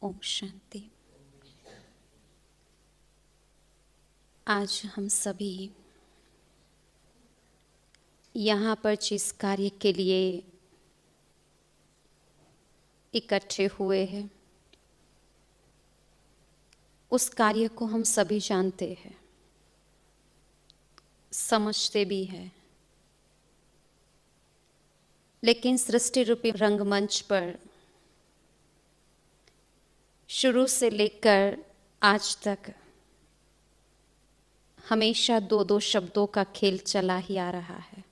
ओम शांति। आज हम सभी यहाँ पर जिस कार्य के लिए इकट्ठे हुए हैं, उस कार्य को हम सभी जानते हैं, समझते भी हैं। लेकिन सृष्टि रूपी रंगमंच पर शुरू से लेकर आज तक हमेशा दो दो शब्दों का खेल चला ही आ रहा है।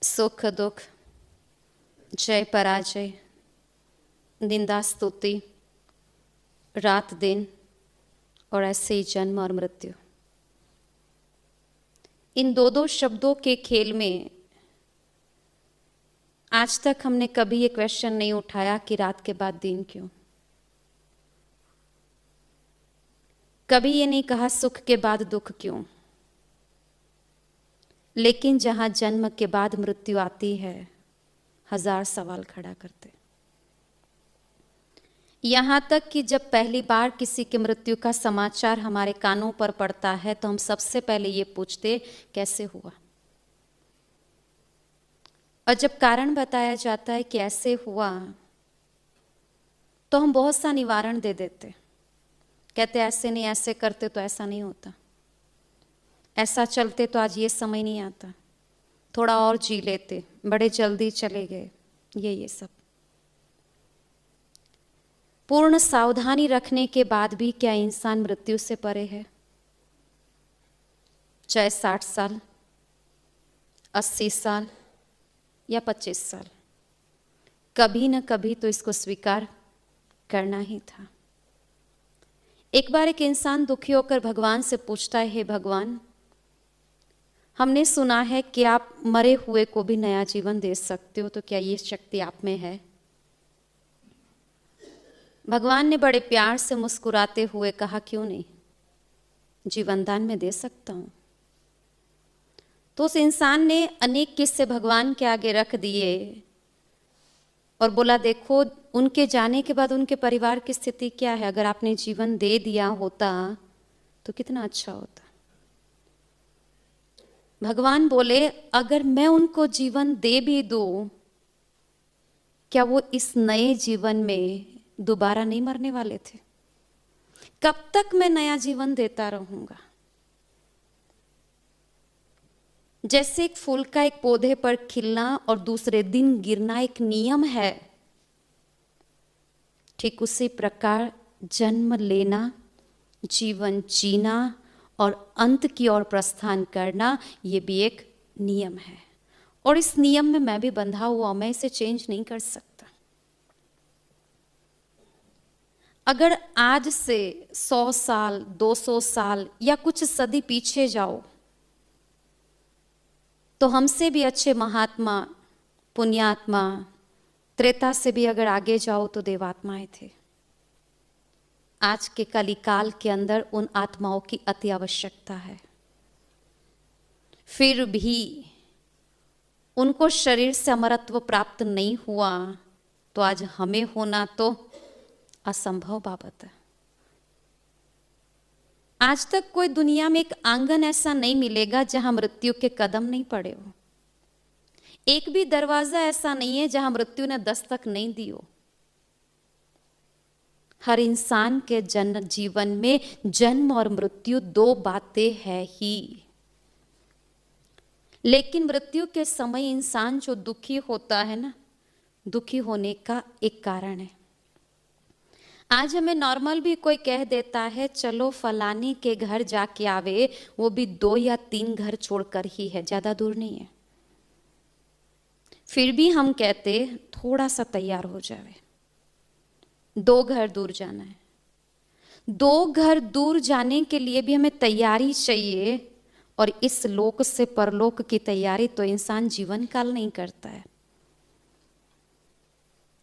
सुख दुख, जय पराजय, निंदा स्तुति, रात दिन और ऐसे ही जन्म और मृत्यु। इन दो दो शब्दों के खेल में आज तक हमने कभी ये क्वेश्चन नहीं उठाया कि रात के बाद दिन क्यों। कभी ये नहीं कहा सुख के बाद दुख क्यों। लेकिन जहां जन्म के बाद मृत्यु आती है, हजार सवाल खड़ा करते। यहां तक कि जब पहली बार किसी की मृत्यु का समाचार हमारे कानों पर पड़ता है तो हम सबसे पहले ये पूछते कैसे हुआ। और जब कारण बताया जाता है कि ऐसे हुआ तो हम बहुत सा निवारण दे देते। कहते ऐसे नहीं, ऐसे करते तो ऐसा नहीं होता, ऐसा चलते तो आज ये समय नहीं आता, थोड़ा और जी लेते, बड़े जल्दी चले गए, ये सब। पूर्ण सावधानी रखने के बाद भी क्या इंसान मृत्यु से परे है? चाहे 60 साल, 80 साल या 25 साल, कभी न कभी तो इसको स्वीकार करना ही था। एक बार एक इंसान दुखी होकर भगवान से पूछता है, हे भगवान, हमने सुना है कि आप मरे हुए को भी नया जीवन दे सकते हो, तो क्या ये शक्ति आप में है? भगवान ने बड़े प्यार से मुस्कुराते हुए कहा, क्यों नहीं, जीवन दान में दे सकता हूं। तो उस इंसान ने अनेक किस्से भगवान के आगे रख दिए और बोला, देखो उनके जाने के बाद उनके परिवार की स्थिति क्या है। अगर आपने जीवन दे दिया होता तो कितना अच्छा होता। भगवान बोले, अगर मैं उनको जीवन दे भी दूं, क्या वो इस नए जीवन में दोबारा नहीं मरने वाले थे? कब तक मैं नया जीवन देता रहूंगा? जैसे एक फूल का एक पौधे पर खिलना और दूसरे दिन गिरना एक नियम है, ठीक उसी प्रकार जन्म लेना, जीवन जीना और अंत की ओर प्रस्थान करना, ये भी एक नियम है। और इस नियम में मैं भी बंधा हुआ, मैं इसे चेंज नहीं कर सकता। अगर आज से 100 साल, 200 साल या कुछ सदी पीछे जाओ तो हमसे भी अच्छे महात्मा, पुण्यात्मा, त्रेता से भी अगर आगे जाओ तो देवात्माएं थे। आज के कलिकाल के अंदर उन आत्माओं की अति आवश्यकता है। फिर भी उनको शरीर से अमरत्व प्राप्त नहीं हुआ तो आज हमें होना तो असंभव बाबत है। आज तक कोई दुनिया में एक आंगन ऐसा नहीं मिलेगा जहां मृत्यु के कदम नहीं पड़े हो। एक भी दरवाजा ऐसा नहीं है जहां मृत्यु ने दस्तक नहीं दी हो। हर इंसान के जीवन में जन्म और मृत्यु दो बातें हैं ही। लेकिन मृत्यु के समय इंसान जो दुखी होता है ना, दुखी होने का एक कारण है। आज हमें नॉर्मल भी कोई कह देता है, चलो फलाने के घर जाके आवे, वो भी 2 या 3 घर छोड़कर ही है, ज्यादा दूर नहीं है। फिर भी हम कहते थोड़ा सा तैयार हो जावे, 2 घर दूर जाना है। 2 घर दूर जाने के लिए भी हमें तैयारी चाहिए, और इस लोक से परलोक की तैयारी तो इंसान जीवन काल नहीं करता है।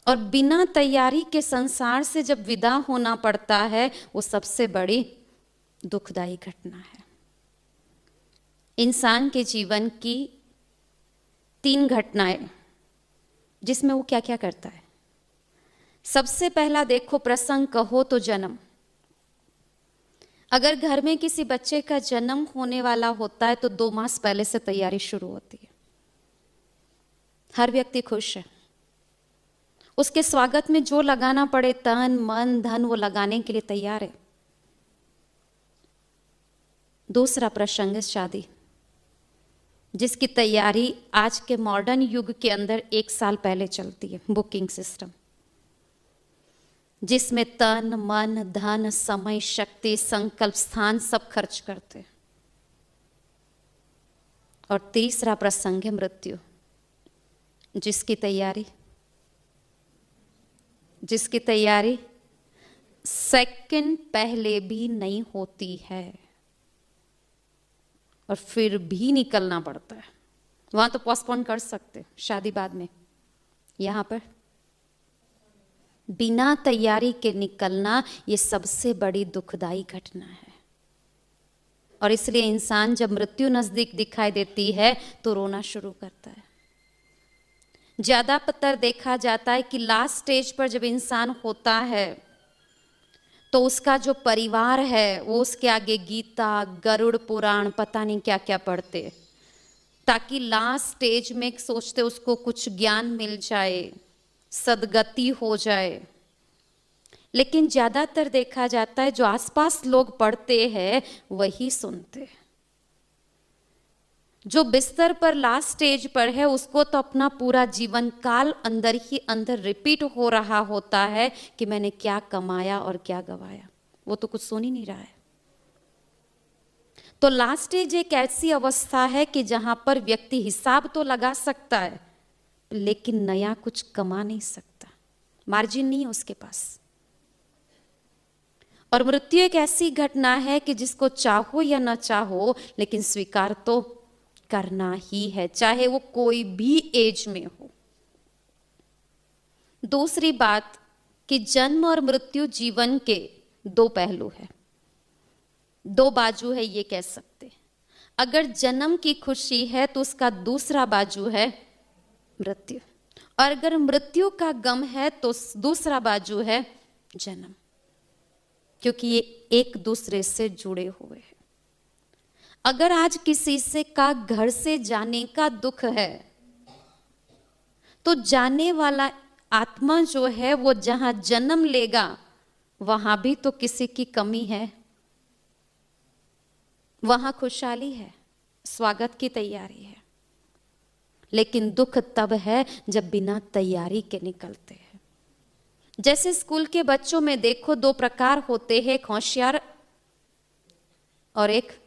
और बिना तैयारी के संसार से जब विदा होना पड़ता है, वो सबसे बड़ी दुखदायी घटना है। इंसान के जीवन की 3 घटनाएं जिसमें वो क्या क्या करता है। सबसे पहला देखो प्रसंग कहो तो जन्म। अगर घर में किसी बच्चे का जन्म होने वाला होता है तो 2 मास पहले से तैयारी शुरू होती है। हर व्यक्ति खुश है, उसके स्वागत में जो लगाना पड़े तन मन धन वो लगाने के लिए तैयार है। दूसरा प्रसंग है शादी, जिसकी तैयारी आज के मॉडर्न युग के अंदर 1 साल पहले चलती है। बुकिंग सिस्टम, जिसमें तन मन धन समय शक्ति संकल्प स्थान सब खर्च करते। और तीसरा प्रसंग है मृत्यु, जिसकी तैयारी सेकंड पहले भी नहीं होती है और फिर भी निकलना पड़ता है। वहां तो पोस्टपोन कर सकते, शादी बाद में, यहां पर बिना तैयारी के निकलना ये सबसे बड़ी दुखदाई घटना है। और इसलिए इंसान जब मृत्यु नजदीक दिखाई देती है तो रोना शुरू करता है। ज्यादातर देखा जाता है कि लास्ट स्टेज पर जब इंसान होता है तो उसका जो परिवार है वो उसके आगे गीता गरुड़ पुराण पता नहीं क्या क्या पढ़ते, ताकि लास्ट स्टेज में सोचते उसको कुछ ज्ञान मिल जाए, सदगति हो जाए। लेकिन ज्यादातर देखा जाता है जो आसपास लोग पढ़ते हैं वही सुनते। जो बिस्तर पर लास्ट स्टेज पर है उसको तो अपना पूरा जीवन काल अंदर ही अंदर रिपीट हो रहा होता है कि मैंने क्या कमाया और क्या गवाया, वो तो कुछ सुन ही नहीं रहा है। तो लास्ट स्टेज एक ऐसी अवस्था है कि जहां पर व्यक्ति हिसाब तो लगा सकता है लेकिन नया कुछ कमा नहीं सकता, मार्जिन नहीं है उसके पास। और मृत्यु एक ऐसी घटना है कि जिसको चाहो या ना चाहो लेकिन स्वीकार तो करना ही है, चाहे वो कोई भी एज में हो। दूसरी बात कि जन्म और मृत्यु जीवन के 2 पहलू है, 2 बाजू है ये कह सकते। अगर जन्म की खुशी है तो उसका दूसरा बाजू है मृत्यु, और अगर मृत्यु का गम है तो दूसरा बाजू है जन्म, क्योंकि ये एक दूसरे से जुड़े हुए हैं। अगर आज किसी से का घर से जाने का दुख है तो जाने वाला आत्मा जो है वो जहां जन्म लेगा वहां भी तो किसी की कमी है, वहां खुशहाली है, स्वागत की तैयारी है। लेकिन दुख तब है जब बिना तैयारी के निकलते हैं। जैसे स्कूल के बच्चों में देखो 2 प्रकार होते हैं, एक होशियार और एक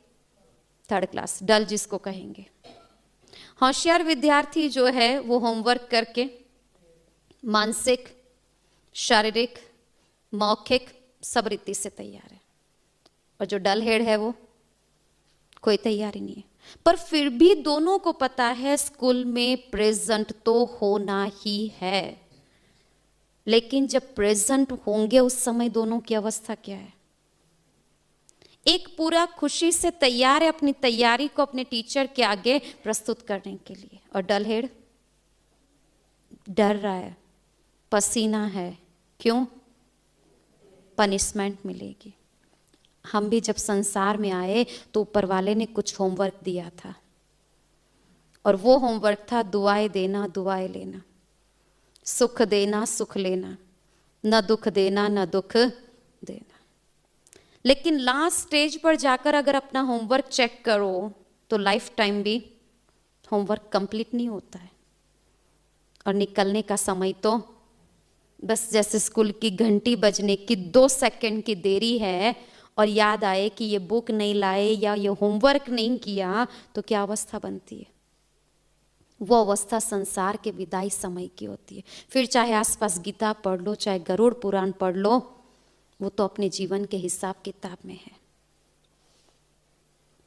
थर्ड क्लास, डल जिसको कहेंगे। होशियार विद्यार्थी जो है वो होमवर्क करके मानसिक शारीरिक मौखिक सब रीति से तैयार है, और जो डल हेड है वो कोई तैयारी नहीं है। पर फिर भी दोनों को पता है स्कूल में प्रेजेंट तो होना ही है, लेकिन जब प्रेजेंट होंगे उस समय दोनों की अवस्था क्या है। एक पूरा खुशी से तैयार है अपनी तैयारी को अपने टीचर के आगे प्रस्तुत करने के लिए, और डल हेड डर रहा है, पसीना है, क्यों? पनिशमेंट मिलेगी। हम भी जब संसार में आए तो ऊपर वाले ने कुछ होमवर्क दिया था, और वो होमवर्क था दुआएं देना दुआएं लेना, सुख देना सुख लेना, न दुख देना न दुख देना। लेकिन लास्ट स्टेज पर जाकर अगर अपना होमवर्क चेक करो तो लाइफ टाइम भी होमवर्क कंप्लीट नहीं होता है, और निकलने का समय तो बस जैसे स्कूल की घंटी बजने की 2 सेकंड की देरी है और याद आए कि ये बुक नहीं लाए या ये होमवर्क नहीं किया तो क्या अवस्था बनती है। वो अवस्था संसार के विदाई समय की होती है। फिर चाहे आसपास गीता पढ़ लो, चाहे गरुड़ पुराण पढ़ लो, वो तो अपने जीवन के हिसाब किताब में है।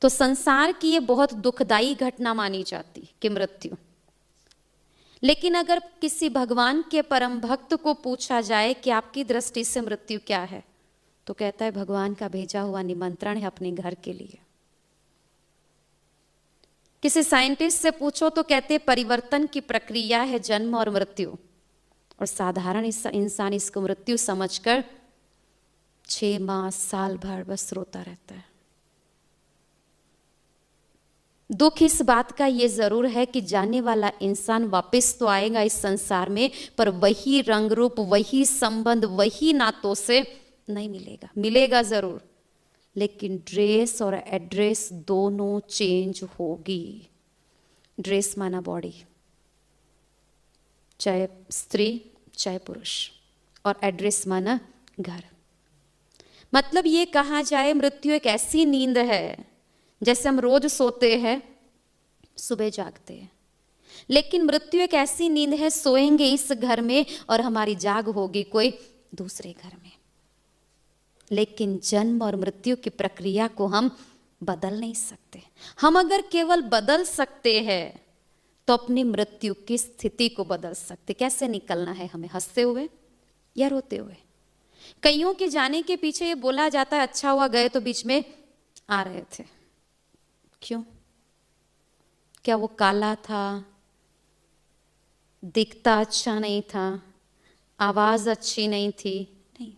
तो संसार की ये बहुत दुखदाई घटना मानी जाती कि मृत्यु। लेकिन अगर किसी भगवान के परम भक्त को पूछा जाए कि आपकी दृष्टि से मृत्यु क्या है, तो कहता है भगवान का भेजा हुआ निमंत्रण है अपने घर के लिए। किसी साइंटिस्ट से पूछो तो कहते परिवर्तन की प्रक्रिया है जन्म और मृत्यु, और साधारण इंसान इसको मृत्यु समझकर 6 माह साल भर बस रोता रहता है। दुख इस बात का ये जरूर है कि जाने वाला इंसान वापस तो आएगा इस संसार में, पर वही रंग रूप, वही संबंध, वही नातों से नहीं मिलेगा। मिलेगा जरूर, लेकिन ड्रेस और एड्रेस दोनों चेंज होगी। ड्रेस माना बॉडी, चाहे स्त्री चाहे पुरुष, और एड्रेस माना घर। मतलब ये कहा जाए मृत्यु एक ऐसी नींद है, जैसे हम रोज सोते हैं, सुबह जागते हैं, लेकिन मृत्यु एक ऐसी नींद है, सोएंगे इस घर में और हमारी जाग होगी कोई दूसरे घर में। लेकिन जन्म और मृत्यु की प्रक्रिया को हम बदल नहीं सकते। हम अगर केवल बदल सकते हैं तो अपनी मृत्यु की स्थिति को बदल सकते। कैसे निकलना है हमें, हंसते हुए या रोते हुए? कईयों के जाने के पीछे ये बोला जाता है, अच्छा हुआ गए तो बीच में आ रहे थे। क्यों? क्या वो काला था, दिखता अच्छा नहीं था, आवाज अच्छी नहीं थी? नहीं।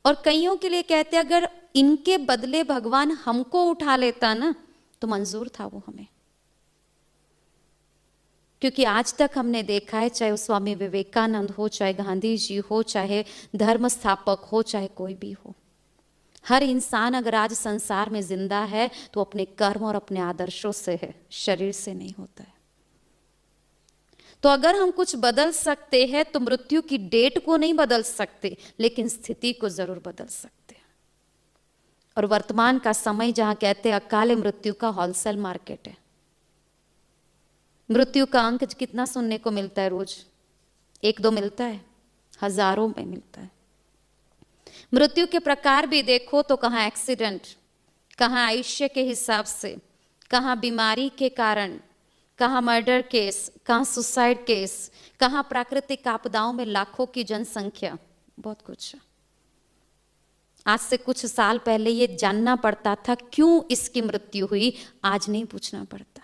और कईयों के लिए कहते अगर इनके बदले भगवान हमको उठा लेता ना तो मंजूर था वो हमें। क्योंकि आज तक हमने देखा है, चाहे वो स्वामी विवेकानंद हो, चाहे गांधी जी हो, चाहे धर्म स्थापक हो, चाहे कोई भी हो, हर इंसान अगर आज संसार में जिंदा है तो अपने कर्म और अपने आदर्शों से है, शरीर से नहीं होता है। तो अगर हम कुछ बदल सकते हैं तो मृत्यु की डेट को नहीं बदल सकते, लेकिन स्थिति को जरूर बदल सकते हैं। और वर्तमान का समय जहां कहते हैं अकाले मृत्यु का होलसेल मार्केट है। मृत्यु का अंक कितना सुनने को मिलता है रोज? 1-2 मिलता है? हजारों में मिलता है। मृत्यु के प्रकार भी देखो तो कहाँ एक्सीडेंट, कहाँ आयुष्य के हिसाब से, कहाँ बीमारी के कारण, कहाँ मर्डर केस, कहाँ सुसाइड केस, कहाँ प्राकृतिक आपदाओं में लाखों की जनसंख्या, बहुत कुछ। आज से कुछ साल पहले ये जानना पड़ता था क्यों इसकी मृत्यु हुई, आज नहीं पूछना पड़ता।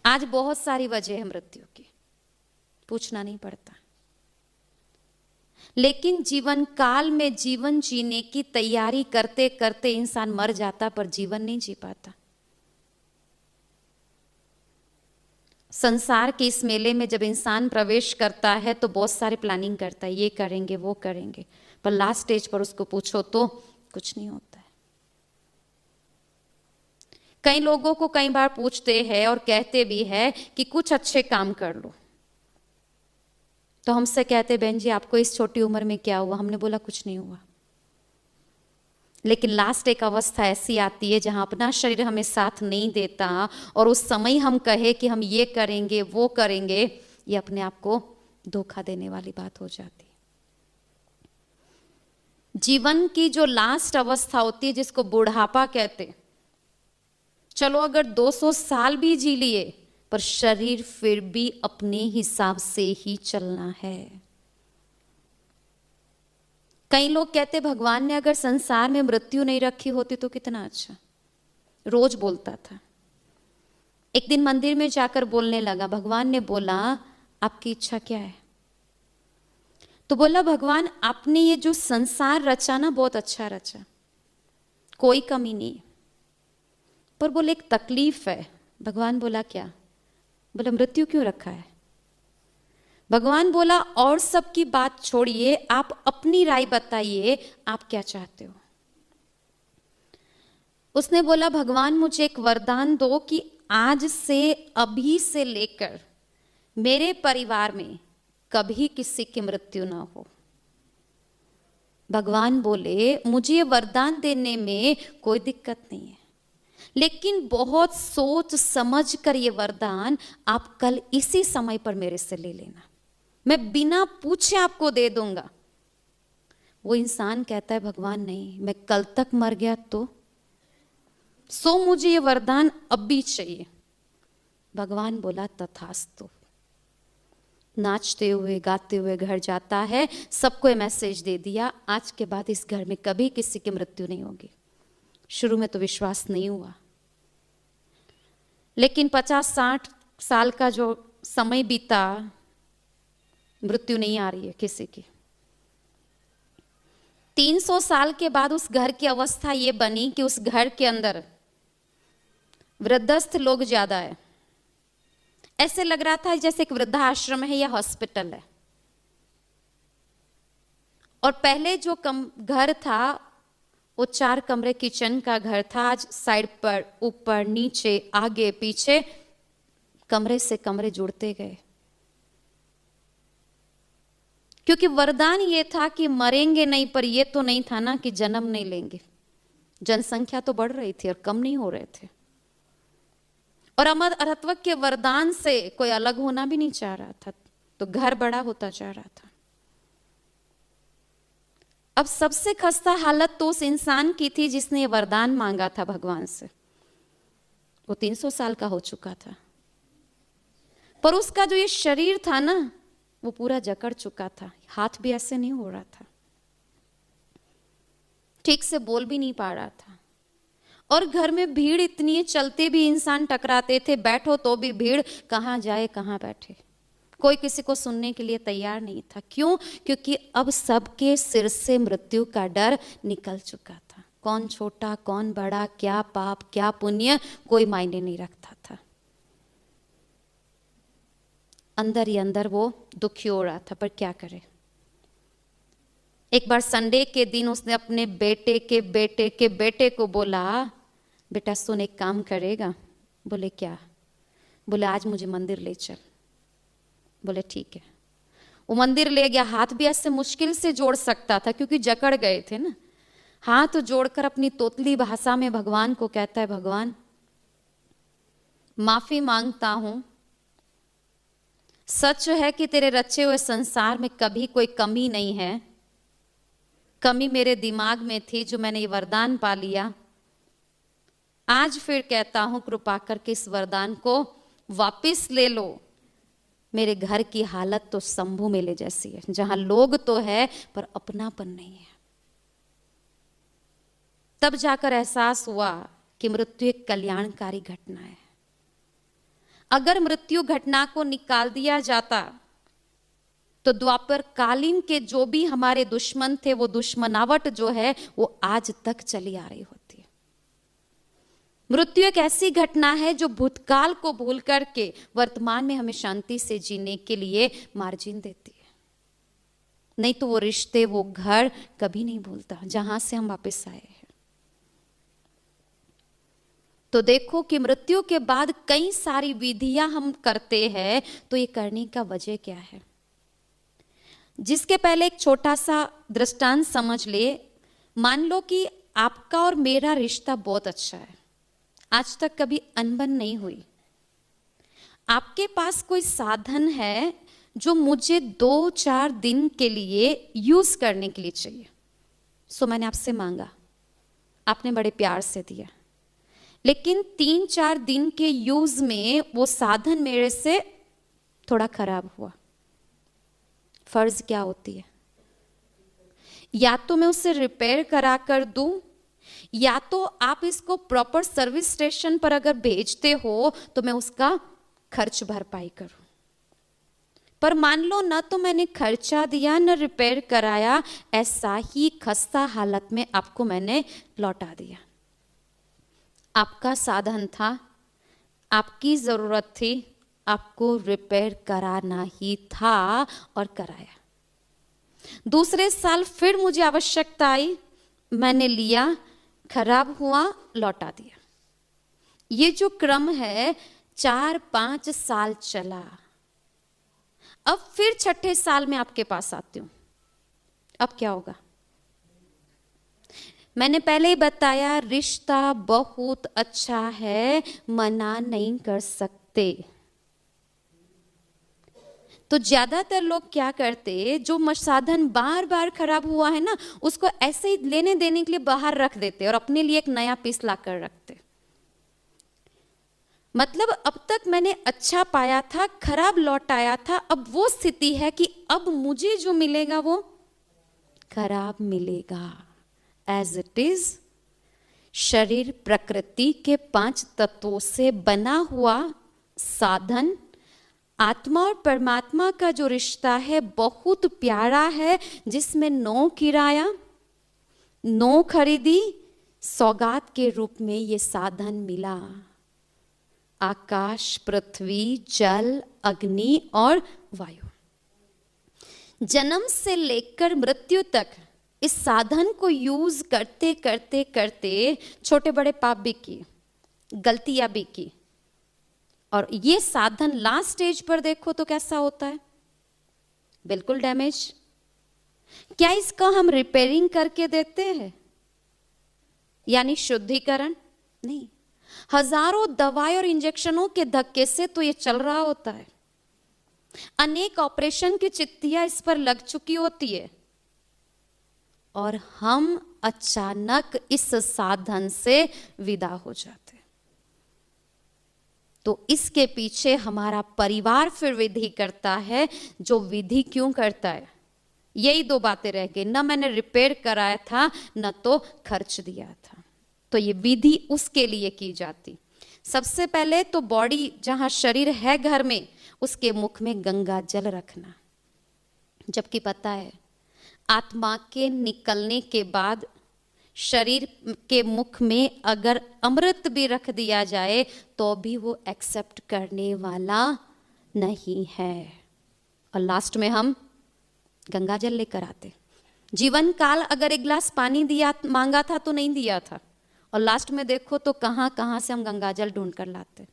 आज बहुत सारी वजह है मृत्यु की, पूछना नहीं पड़ता। लेकिन जीवन काल में जीवन जीने की तैयारी करते करते इंसान मर जाता, पर जीवन नहीं जी पाता। संसार के इस मेले में जब इंसान प्रवेश करता है तो बहुत सारे प्लानिंग करता है, ये करेंगे वो करेंगे, पर लास्ट स्टेज पर उसको पूछो तो कुछ नहीं होता है। कई लोगों को कई बार पूछते हैं और कहते भी है कि कुछ अच्छे काम कर लो, तो हमसे कहते बहन जी आपको इस छोटी उम्र में क्या हुआ? हमने बोला कुछ नहीं हुआ। लेकिन लास्ट एक अवस्था ऐसी आती है जहां अपना शरीर हमें साथ नहीं देता और उस समय हम कहे कि हम ये करेंगे वो करेंगे, ये अपने आप को धोखा देने वाली बात हो जाती है। जीवन की जो लास्ट अवस्था होती है जिसको बुढ़ापा कहते, चलो अगर 200 साल भी जी लिए पर शरीर फिर भी अपने हिसाब से ही चलना है। कई लोग कहते भगवान ने अगर संसार में मृत्यु नहीं रखी होती तो कितना अच्छा। रोज बोलता था, एक दिन मंदिर में जाकर बोलने लगा। भगवान ने बोला आपकी इच्छा क्या है? तो बोला भगवान आपने ये जो संसार रचा ना बहुत अच्छा रचा, कोई कमी नहीं, पर बोले एक तकलीफ है। भगवान बोला क्या? बोला मृत्यु क्यों रखा है? भगवान बोला और सबकी बात छोड़िए, आप अपनी राय बताइए, आप क्या चाहते हो? उसने बोला भगवान मुझे एक वरदान दो कि आज से अभी से लेकर मेरे परिवार में कभी किसी की मृत्यु ना हो। भगवान बोले मुझे ये वरदान देने में कोई दिक्कत नहीं है, लेकिन बहुत सोच समझ कर ये वरदान आप कल इसी समय पर मेरे से ले लेना, मैं बिना पूछे आपको दे दूंगा। वो इंसान कहता है भगवान नहीं, मैं कल तक मर गया तो सो मुझे ये वरदान अब भी चाहिए। भगवान बोला तथास्तु। नाचते हुए गाते हुए घर जाता है, सबको मैसेज दे दिया आज के बाद इस घर में कभी किसी की मृत्यु नहीं होगी। शुरू में तो विश्वास नहीं हुआ, लेकिन 50-60 साल का जो समय बीता, मृत्यु नहीं आ रही है किसी की। 300 साल के बाद उस घर की अवस्था ये बनी कि उस घर के अंदर वृद्धस्थ लोग ज्यादा है। ऐसे लग रहा था जैसे एक वृद्धाश्रम है या हॉस्पिटल है। और पहले जो घर था वो 4 कमरे किचन का घर था, आज साइड पर, ऊपर, नीचे, आगे, पीछे कमरे से कमरे जुड़ते गए। क्योंकि वरदान ये था कि मरेंगे नहीं, पर ये तो नहीं था ना कि जन्म नहीं लेंगे। जनसंख्या तो बढ़ रही थी और कम नहीं हो रहे थे। और अमरत्व के वरदान से कोई अलग होना भी नहीं चाह रहा था, तो घर बड़ा होता जा रहा था। अब सबसे खस्ता हालत तो उस इंसान की थी जिसने ये वरदान मांगा था भगवान से। वो 300 साल का हो चुका था, पर उसका जो ये शरीर था ना, वो पूरा जकड़ चुका था। हाथ भी ऐसे नहीं हो रहा था, ठीक से बोल भी नहीं पा रहा था। और घर में भीड़ इतनी है, चलते भी इंसान टकराते थे, बैठो तो भी भीड़, कहाँ जाए कहाँ बैठे। कोई किसी को सुनने के लिए तैयार नहीं था। क्यों? क्योंकि अब सबके सिर से मृत्यु का डर निकल चुका था। कौन छोटा कौन बड़ा, क्या पाप क्या पुण्य, कोई मायने नहीं रखता था। अंदर ही अंदर वो दुखी हो रहा था, पर क्या करे। एक बार संडे के दिन उसने अपने बेटे के बेटे के बेटे को बोला, बेटा सुन, एक काम करेगा? बोले क्या? बोले आज मुझे मंदिर ले चल। बोले ठीक है। वो मंदिर ले गया। हाथ भी ऐसे मुश्किल से जोड़ सकता था क्योंकि जकड़ गए थे ना। हाथ जोड़कर अपनी तोतली भाषा में भगवान को कहता है, भगवान माफी मांगता हूं, सच है कि तेरे रचे हुए संसार में कभी कोई कमी नहीं है। कमी मेरे दिमाग में थी जो मैंने ये वरदान पा लिया। आज फिर कहता हूं कृपा करके इस वरदान को वापिस ले लो। मेरे घर की हालत तो शंभू मेले जैसी है, जहां लोग तो है पर अपनापन नहीं है। तब जाकर एहसास हुआ कि मृत्यु एक कल्याणकारी घटना है। अगर मृत्यु घटना को निकाल दिया जाता तो द्वापर कालीन के जो भी हमारे दुश्मन थे, वो दुश्मनावट जो है वो आज तक चली आ रही होती है। मृत्यु एक ऐसी घटना है जो भूतकाल को भूल करके वर्तमान में हमें शांति से जीने के लिए मार्जिन देती है। नहीं तो वो रिश्ते, वो घर कभी नहीं भूलता जहां से हम वापस आए हैं। तो देखो कि मृत्यु के बाद कई सारी विधियां हम करते हैं, तो ये करने का वजह क्या है? जिसके पहले एक छोटा सा दृष्टांत समझ ले। मान लो कि आपका और मेरा रिश्ता बहुत अच्छा है, आज तक कभी अनबन नहीं हुई। आपके पास कोई साधन है जो मुझे 2-4 दिन के लिए यूज करने के लिए चाहिए, सो मैंने आपसे मांगा, आपने बड़े प्यार से दिया। लेकिन 3-4 दिन के यूज में वो साधन मेरे से थोड़ा खराब हुआ। फर्ज क्या होती है? या तो मैं उसे रिपेयर करा कर दूं, या तो आप इसको प्रॉपर सर्विस स्टेशन पर अगर भेजते हो तो मैं उसका खर्च भरपाई करूं। पर मान लो ना तो मैंने खर्चा दिया न रिपेयर कराया, ऐसा ही खस्ता हालत में आपको मैंने लौटा दिया। आपका साधन था, आपकी जरूरत थी, आपको रिपेयर कराना ही था और कराया। दूसरे साल फिर मुझे आवश्यकता आई, मैंने लिया, खराब हुआ, लौटा दिया। ये जो क्रम है 4-5 साल चला। अब फिर 6ठे साल में आपके पास आती हूं। अब क्या होगा? मैंने पहले ही बताया, रिश्ता बहुत अच्छा है, मना नहीं कर सकते। तो ज्यादातर लोग क्या करते, जो साधन बार बार खराब हुआ है ना, उसको ऐसे ही लेने देने के लिए बाहर रख देते और अपने लिए एक नया पीस ला कर रखते। मतलब अब तक मैंने अच्छा पाया था, खराब लौटाया था। अब वो स्थिति है कि अब मुझे जो मिलेगा वो खराब मिलेगा। एज इट इज, शरीर प्रकृति के 5 तत्वों से बना हुआ साधन आत्मा और परमात्मा का जो रिश्ता है बहुत प्यारा है, जिसमें नो किराया, नो खरीदी, सौगात के रूप में ये साधन मिला। आकाश, पृथ्वी, जल, अग्नि और वायु। जन्म से लेकर मृत्यु तक इस साधन को यूज करते करते करते छोटे बड़े पाप भी किए, गलतियां भी की, और ये साधन लास्ट स्टेज पर देखो तो कैसा होता है, बिल्कुल डैमेज। क्या इसका हम रिपेयरिंग करके देते हैं, यानी शुद्धिकरण? नहीं, हजारों दवाई और इंजेक्शनों के धक्के से तो ये चल रहा होता है। अनेक ऑपरेशन की चिट्ठियां इस पर लग चुकी होती है, और हम अचानक इस साधन से विदा हो जाते। तो इसके पीछे हमारा परिवार फिर विधि करता है। जो विधि क्यों करता है? यही दो बातें रह गई, न मैंने रिपेयर कराया था, न तो खर्च दिया था। तो ये विधि उसके लिए की जाती। सबसे पहले तो बॉडी, जहां शरीर है घर में, उसके मुख में गंगा जल रखना। जबकि पता है आत्मा के निकलने के बाद शरीर के मुख में अगर अमृत भी रख दिया जाए तो भी वो एक्सेप्ट करने वाला नहीं है। और लास्ट में हम गंगा जल लेकर आते। जीवन काल अगर एक गिलास पानी दिया मांगा था तो नहीं दिया था, और लास्ट में देखो तो कहां कहां से हम गंगा जल ढूंढ कर लाते।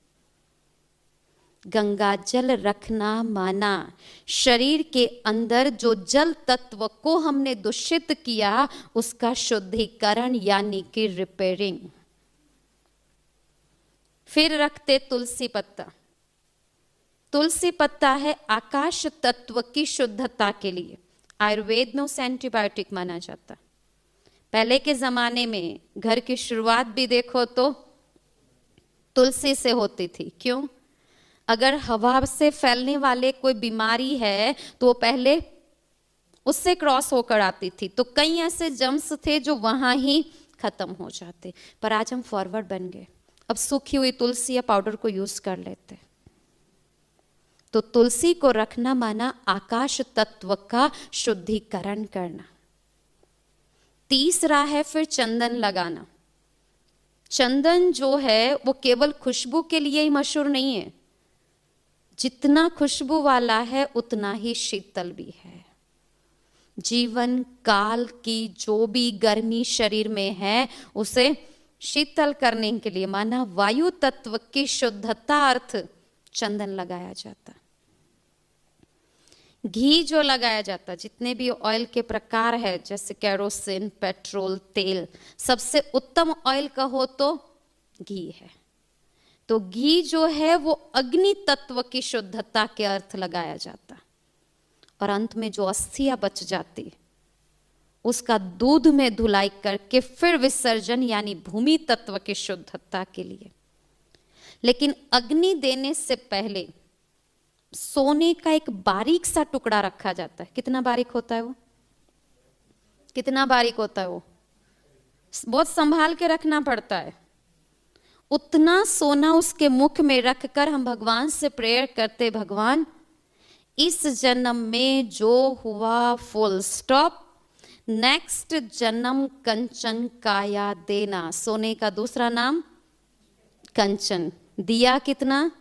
गंगा जल रखना माना शरीर के अंदर जो जल तत्व को हमने दूषित किया उसका शुद्धिकरण, यानी कि रिपेयरिंग। फिर रखते तुलसी पत्ता। तुलसी पत्ता है आकाश तत्व की शुद्धता के लिए। आयुर्वेद में उसे एंटीबायोटिक माना जाता। पहले के जमाने में घर की शुरुआत भी देखो तो तुलसी से होती थी। क्यों? अगर हवा से फैलने वाले कोई बीमारी है तो वो पहले उससे क्रॉस होकर आती थी, तो कई ऐसे जम्स थे जो वहां ही खत्म हो जाते। पर आज हम फॉरवर्ड बन गए, अब सूखी हुई तुलसी या पाउडर को यूज कर लेते। तो तुलसी को रखना माना आकाश तत्व का शुद्धिकरण करना। तीसरा है फिर चंदन लगाना। चंदन जो है वो केवल खुशबू के लिए ही मशहूर नहीं है, जितना खुशबू वाला है उतना ही शीतल भी है। जीवन काल की जो भी गर्मी शरीर में है उसे शीतल करने के लिए माना वायु तत्व की शुद्धता अर्थ चंदन लगाया जाता। घी जो लगाया जाता, जितने भी ऑयल के प्रकार है जैसे कैरोसिन, पेट्रोल, तेल, सबसे उत्तम ऑयल कहो तो घी है। तो घी जो है वो अग्नि तत्व की शुद्धता के अर्थ लगाया जाता। और अंत में जो अस्थियां बच जाती उसका दूध में धुलाई करके फिर विसर्जन, यानी भूमि तत्व की शुद्धता के लिए। लेकिन अग्नि देने से पहले सोने का एक बारीक सा टुकड़ा रखा जाता है। कितना बारीक होता है वो? कितना बारीक होता है वो? बहुत संभाल के रखना पड़ता है। उतना सोना उसके मुख में रखकर हम भगवान से प्रेयर करते, भगवान इस जन्म में जो हुआ फुल स्टॉप, नेक्स्ट जन्म कंचन काया देना। सोने का दूसरा नाम कंचन। दिया कितना?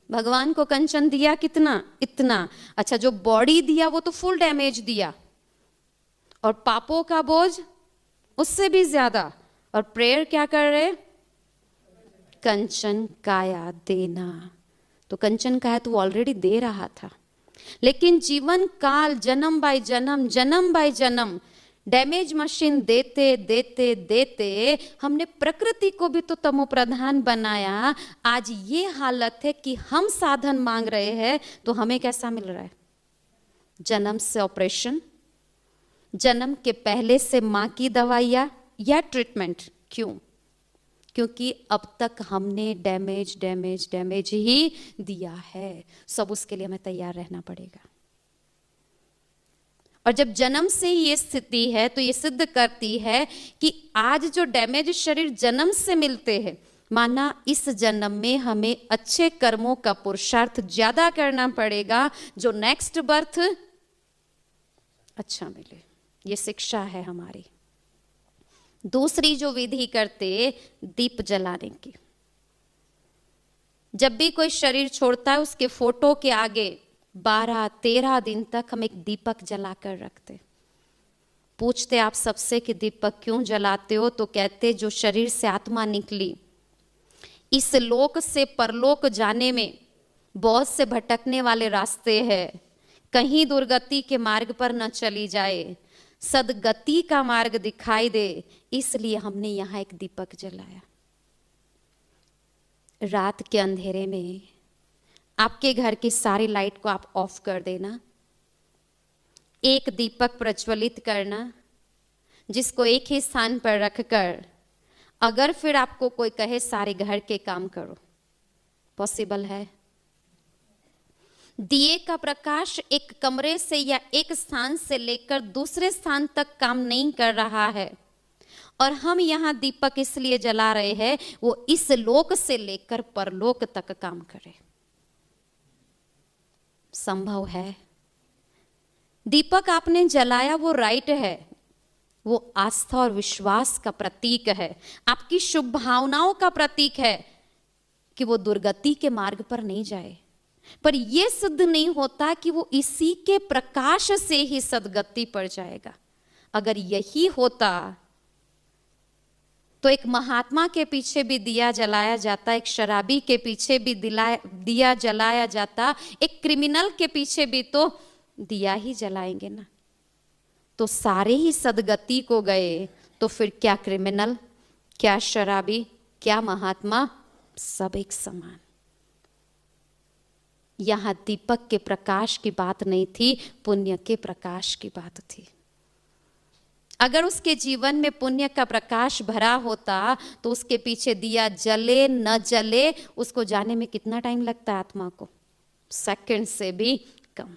भगवान को कंचन दिया कितना? इतना। अच्छा, जो बॉडी दिया वो तो फुल डैमेज दिया, और पापों का बोझ उससे भी ज्यादा। और प्रेयर क्या कर रहे? कंचन काया देना। तो कंचन काया तो ऑलरेडी दे रहा था, लेकिन जीवन काल जन्म बाय जन्म, जन्म बाय जन्म डैमेज मशीन देते देते देते हमने प्रकृति को भी तो तमो प्रधान बनाया। आज ये हालत है कि हम साधन मांग रहे हैं तो हमें कैसा मिल रहा है? जन्म से ऑपरेशन, जन्म के पहले से मां की दवाइयां या ट्रीटमेंट। क्यों? क्योंकि अब तक हमने डैमेज डैमेज डैमेज ही दिया है। सब उसके लिए हमें तैयार रहना पड़ेगा। और जब जन्म से ही ये स्थिति है तो ये सिद्ध करती है कि आज जो डैमेज शरीर जन्म से मिलते हैं माना इस जन्म में हमें अच्छे कर्मों का पुरुषार्थ ज्यादा करना पड़ेगा, जो नेक्स्ट बर्थ अच्छा मिले। ये शिक्षा है हमारी। दूसरी जो विधि करते, दीप जलाने की। जब भी कोई शरीर छोड़ता है उसके फोटो के आगे 12-13 दिन तक हम एक दीपक जलाकर रखते। पूछते आप सबसे कि दीपक क्यों जलाते हो, तो कहते जो शरीर से आत्मा निकली, इस लोक से परलोक जाने में बहुत से भटकने वाले रास्ते हैं, कहीं दुर्गति के मार्ग पर न चली जाए, सदगति का मार्ग दिखाई दे, इसलिए हमने यहाँ एक दीपक जलाया। रात के अंधेरे में आपके घर की सारी लाइट को आप ऑफ कर देना, एक दीपक प्रज्वलित करना, जिसको एक ही स्थान पर रखकर अगर फिर आपको कोई कहे सारे घर के काम करो, पॉसिबल है? दिए का प्रकाश एक कमरे से या एक स्थान से लेकर दूसरे स्थान तक काम नहीं कर रहा है, और हम यहाँ दीपक इसलिए जला रहे हैं वो इस लोक से लेकर परलोक तक काम करे। संभव है? दीपक आपने जलाया वो राइट है, वो आस्था और विश्वास का प्रतीक है, आपकी शुभ भावनाओं का प्रतीक है कि वो दुर्गति के मार्ग पर नहीं जाए। पर यह सिद्ध नहीं होता कि वो इसी के प्रकाश से ही सदगति पर जाएगा। अगर यही होता तो एक महात्मा के पीछे भी दिया जलाया जाता, एक शराबी के पीछे भी दिया जलाया जाता, एक क्रिमिनल के पीछे भी तो दिया ही जलाएंगे ना। तो सारे ही सदगति को गए, तो फिर क्या क्रिमिनल, क्या शराबी, क्या महात्मा, सब एक समान। यहां दीपक के प्रकाश की बात नहीं थी, पुण्य के प्रकाश की बात थी। अगर उसके जीवन में पुण्य का प्रकाश भरा होता तो उसके पीछे दिया जले न जले उसको जाने में कितना टाइम लगता है आत्मा को? सेकंड से भी कम।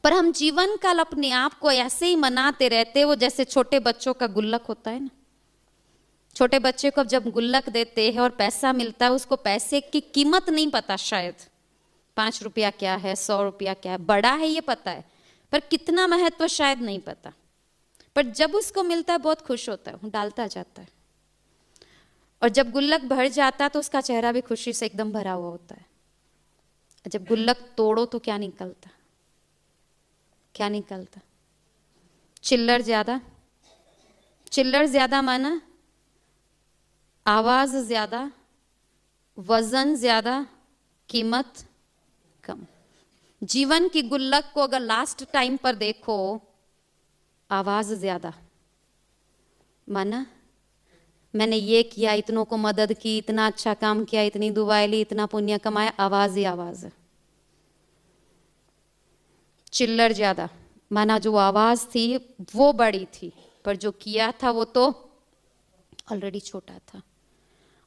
पर हम जीवन काल अपने आप को ऐसे ही मनाते रहते, वो जैसे छोटे बच्चों का गुल्लक होता है ना। छोटे बच्चे को जब गुल्लक देते हैं और पैसा मिलता है, उसको पैसे की कीमत नहीं पता, शायद 5 रुपया क्या है, 100 रुपया क्या है, बड़ा है ये पता है, पर कितना महत्व शायद नहीं पता। पर जब उसको मिलता है बहुत खुश होता है, डालता जाता है, और जब गुल्लक भर जाता है तो उसका चेहरा भी खुशी से एकदम भरा हुआ होता है। जब गुल्लक तोड़ो तो क्या निकलता? क्या निकलता? चिल्लर ज्यादा। चिल्लर ज्यादा माना आवाज ज्यादा, वजन ज्यादा, कीमत कम। जीवन की गुल्लक को अगर लास्ट टाइम पर देखो, आवाज ज्यादा, माना मैंने ये किया, इतनों को मदद की, इतना अच्छा काम किया, इतनी दुआएं ली, इतना पुण्य कमाया, आवाज ही आवाज है। चिल्लर ज्यादा, माना जो आवाज थी वो बड़ी थी, पर जो किया था वो तो ऑलरेडी छोटा था।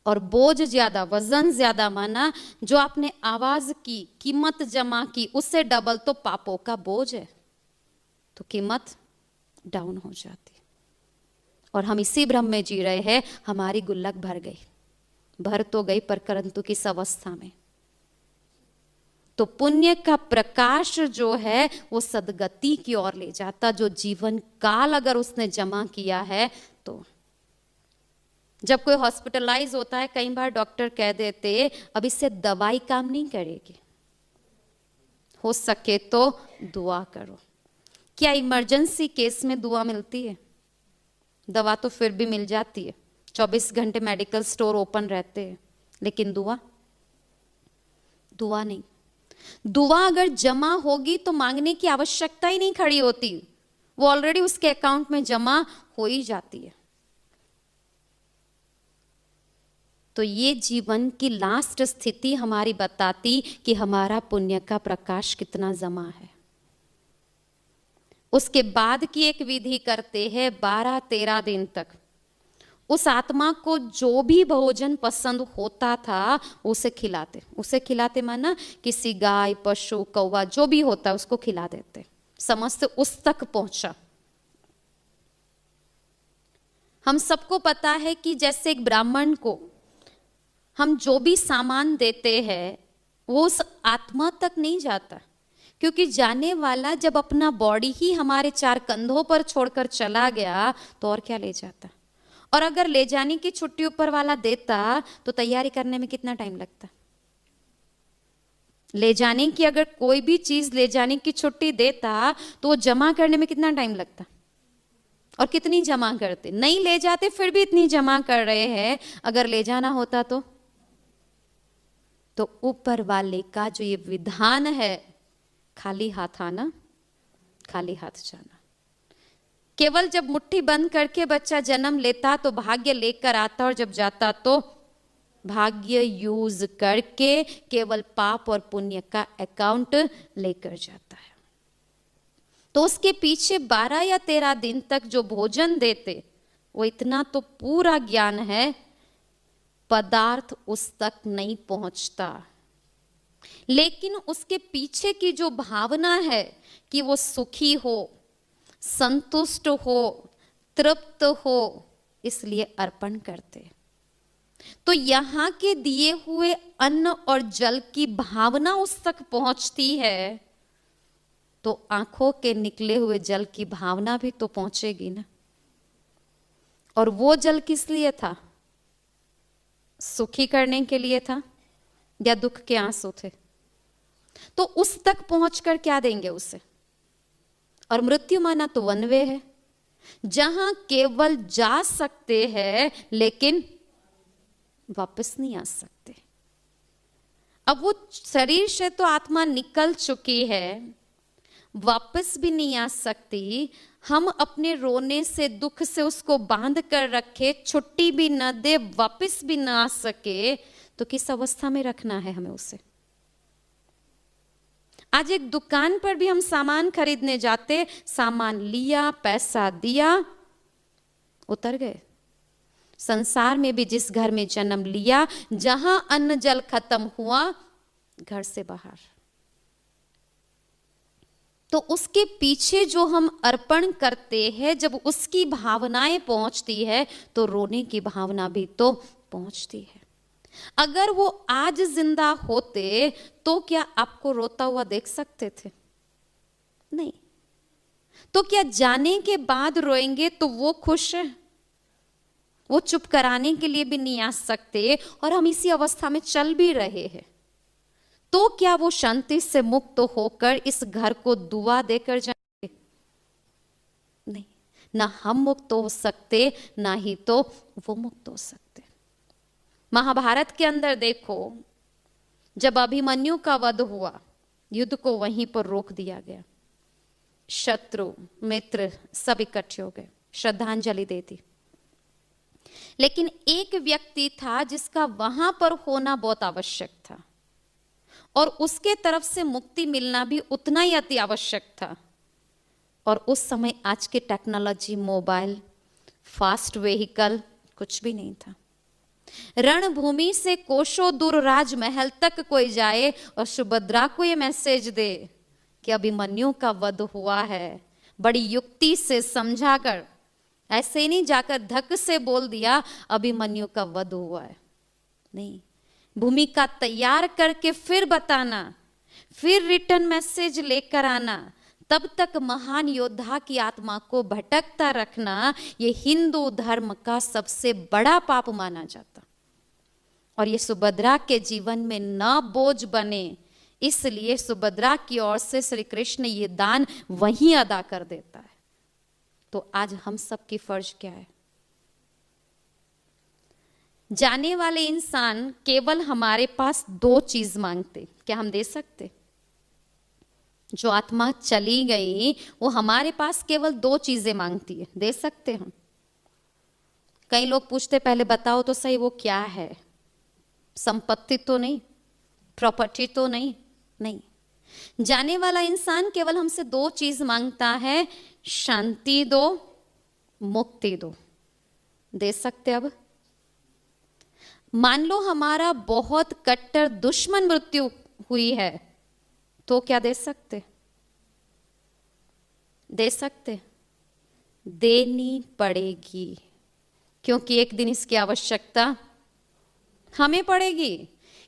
और बोझ ज्यादा, वजन ज्यादा, माना जो आपने आवाज की, कीमत जमा की, उससे डबल तो पापों का बोझ है, तो कीमत डाउन हो जाती। और हम इसी भ्रम में जी रहे हैं, हमारी गुल्लक भर गई, भर तो गई पर परंतु किस अवस्था में? तो पुण्य का प्रकाश जो है वो सदगति की ओर ले जाता। जो जीवन काल अगर उसने जमा किया है, तो जब कोई हॉस्पिटलाइज होता है, कई बार डॉक्टर कह देते अब इससे दवाई काम नहीं करेगी, हो सके तो दुआ करो। क्या इमरजेंसी केस में दुआ मिलती है? दवा तो फिर भी मिल जाती है, 24 घंटे मेडिकल स्टोर ओपन रहते हैं, लेकिन दुआ नहीं। दुआ अगर जमा होगी तो मांगने की आवश्यकता ही नहीं खड़ी होती, वो ऑलरेडी उसके अकाउंट में जमा हो ही जाती है। तो ये जीवन की लास्ट स्थिति हमारी बताती कि हमारा पुण्य का प्रकाश कितना जमा है। उसके बाद की एक विधि करते हैं, 12-13 दिन तक उस आत्मा को जो भी भोजन पसंद होता था उसे खिलाते। उसे खिलाते माना किसी गाय, पशु, कौवा जो भी होता है उसको खिला देते, समस्त उस तक पहुंचा। हम सबको पता है कि जैसे एक ब्राह्मण को हम जो भी सामान देते हैं वो उस आत्मा तक नहीं जाता, क्योंकि जाने वाला जब अपना बॉडी ही हमारे चार कंधों पर छोड़कर चला गया तो और क्या ले जाता। और अगर ले जाने की छुट्टी ऊपर वाला देता तो तैयारी करने में कितना टाइम लगता। ले जाने की अगर कोई भी चीज ले जाने की छुट्टी देता तो जमा करने में कितना टाइम लगता, और कितनी जमा करते। नहीं ले जाते फिर भी इतनी जमा कर रहे हैं, अगर ले जाना होता तो ऊपर वाले का जो ये विधान है, खाली हाथ आना खाली हाथ जाना। केवल जब मुट्ठी बंद करके बच्चा जन्म लेता तो भाग्य लेकर आता, और जब जाता तो भाग्य यूज करके केवल पाप और पुण्य का अकाउंट लेकर जाता है। तो उसके पीछे 12 या 13 दिन तक जो भोजन देते वो इतना तो पूरा ज्ञान है, पदार्थ उस तक नहीं पहुंचता। लेकिन उसके पीछे की जो भावना है कि वो सुखी हो, संतुष्ट हो, तृप्त हो, इसलिए अर्पण करते। तो यहां के दिए हुए अन्न और जल की भावना उस तक पहुंचती है तो आंखों के निकले हुए जल की भावना भी तो पहुंचेगी ना। और वो जल किस लिए था? सुखी करने के लिए था या दुख के आंसू थे? तो उस तक पहुंचकर क्या देंगे उसे? और मृत्यु माना तो वन वे है, जहां केवल जा सकते हैं लेकिन वापस नहीं आ सकते। अब वो शरीर से तो आत्मा निकल चुकी है, वापस भी नहीं आ सकती। हम अपने रोने से, दुख से उसको बांध कर रखे, छुट्टी भी न दे, वापस भी ना आ सके, तो किस अवस्था में रखना है हमें उसे? आज एक दुकान पर भी हम सामान खरीदने जाते, सामान लिया, पैसा दिया, उतर गए। संसार में भी जिस घर में जन्म लिया, जहां अन्न जल खत्म हुआ, घर से बाहर। तो उसके पीछे जो हम अर्पण करते हैं, जब उसकी भावनाएं पहुंचती है तो रोने की भावना भी तो पहुंचती है। अगर वो आज जिंदा होते तो क्या आपको रोता हुआ देख सकते थे? नहीं। तो क्या जाने के बाद रोएंगे तो वो खुश है? वो चुप कराने के लिए भी नहीं आ सकते, और हम इसी अवस्था में चल भी रहे हैं। तो क्या वो शांति से मुक्त होकर इस घर को दुआ देकर जाएंगे? नहीं। ना हम मुक्त हो सकते, ना ही तो वो मुक्त हो सकते। महाभारत के अंदर देखो, जब अभिमन्यु का वध हुआ, युद्ध को वहीं पर रोक दिया गया। शत्रु मित्र सब इकट्ठे हो गए, श्रद्धांजलि दे दी। लेकिन एक व्यक्ति था जिसका वहां पर होना बहुत आवश्यक था, और उसके तरफ से मुक्ति मिलना भी उतना ही अति आवश्यक था। और उस समय आज की टेक्नोलॉजी, मोबाइल, फास्ट व्हीकल कुछ भी नहीं था। रणभूमि से कोसों दूर राजमहल तक कोई जाए और सुभद्रा को ये मैसेज दे कि अभिमन्यु का वध हुआ है, बड़ी युक्ति से समझाकर, ऐसे ही नहीं जाकर धक से बोल दिया अभिमन्यु का वध हुआ है। नहीं, भूमिका तैयार करके फिर बताना, फिर रिटर्न मैसेज लेकर आना, तब तक महान योद्धा की आत्मा को भटकता रखना, ये हिंदू धर्म का सबसे बड़ा पाप माना जाता। और ये सुभद्रा के जीवन में न बोझ बने, इसलिए सुभद्रा की ओर से श्री कृष्ण ये दान वहीं अदा कर देता है। तो आज हम सब की फर्ज क्या है? जाने वाले इंसान केवल हमारे पास 2 चीज मांगते, क्या हम दे सकते? जो आत्मा चली गई वो हमारे पास केवल 2 चीजें मांगती है, दे सकते हम? कई लोग पूछते पहले बताओ तो सही वो क्या है? संपत्ति तो नहीं, प्रॉपर्टी तो नहीं, नहीं। जाने वाला इंसान केवल हमसे 2 चीज मांगता है, शांति दो, मुक्ति दो। दे सकते? अब मान लो हमारा बहुत कट्टर दुश्मन मृत्यु हुई है, तो क्या दे सकते? दे सकते? देनी पड़ेगी, क्योंकि एक दिन इसकी आवश्यकता हमें पड़ेगी।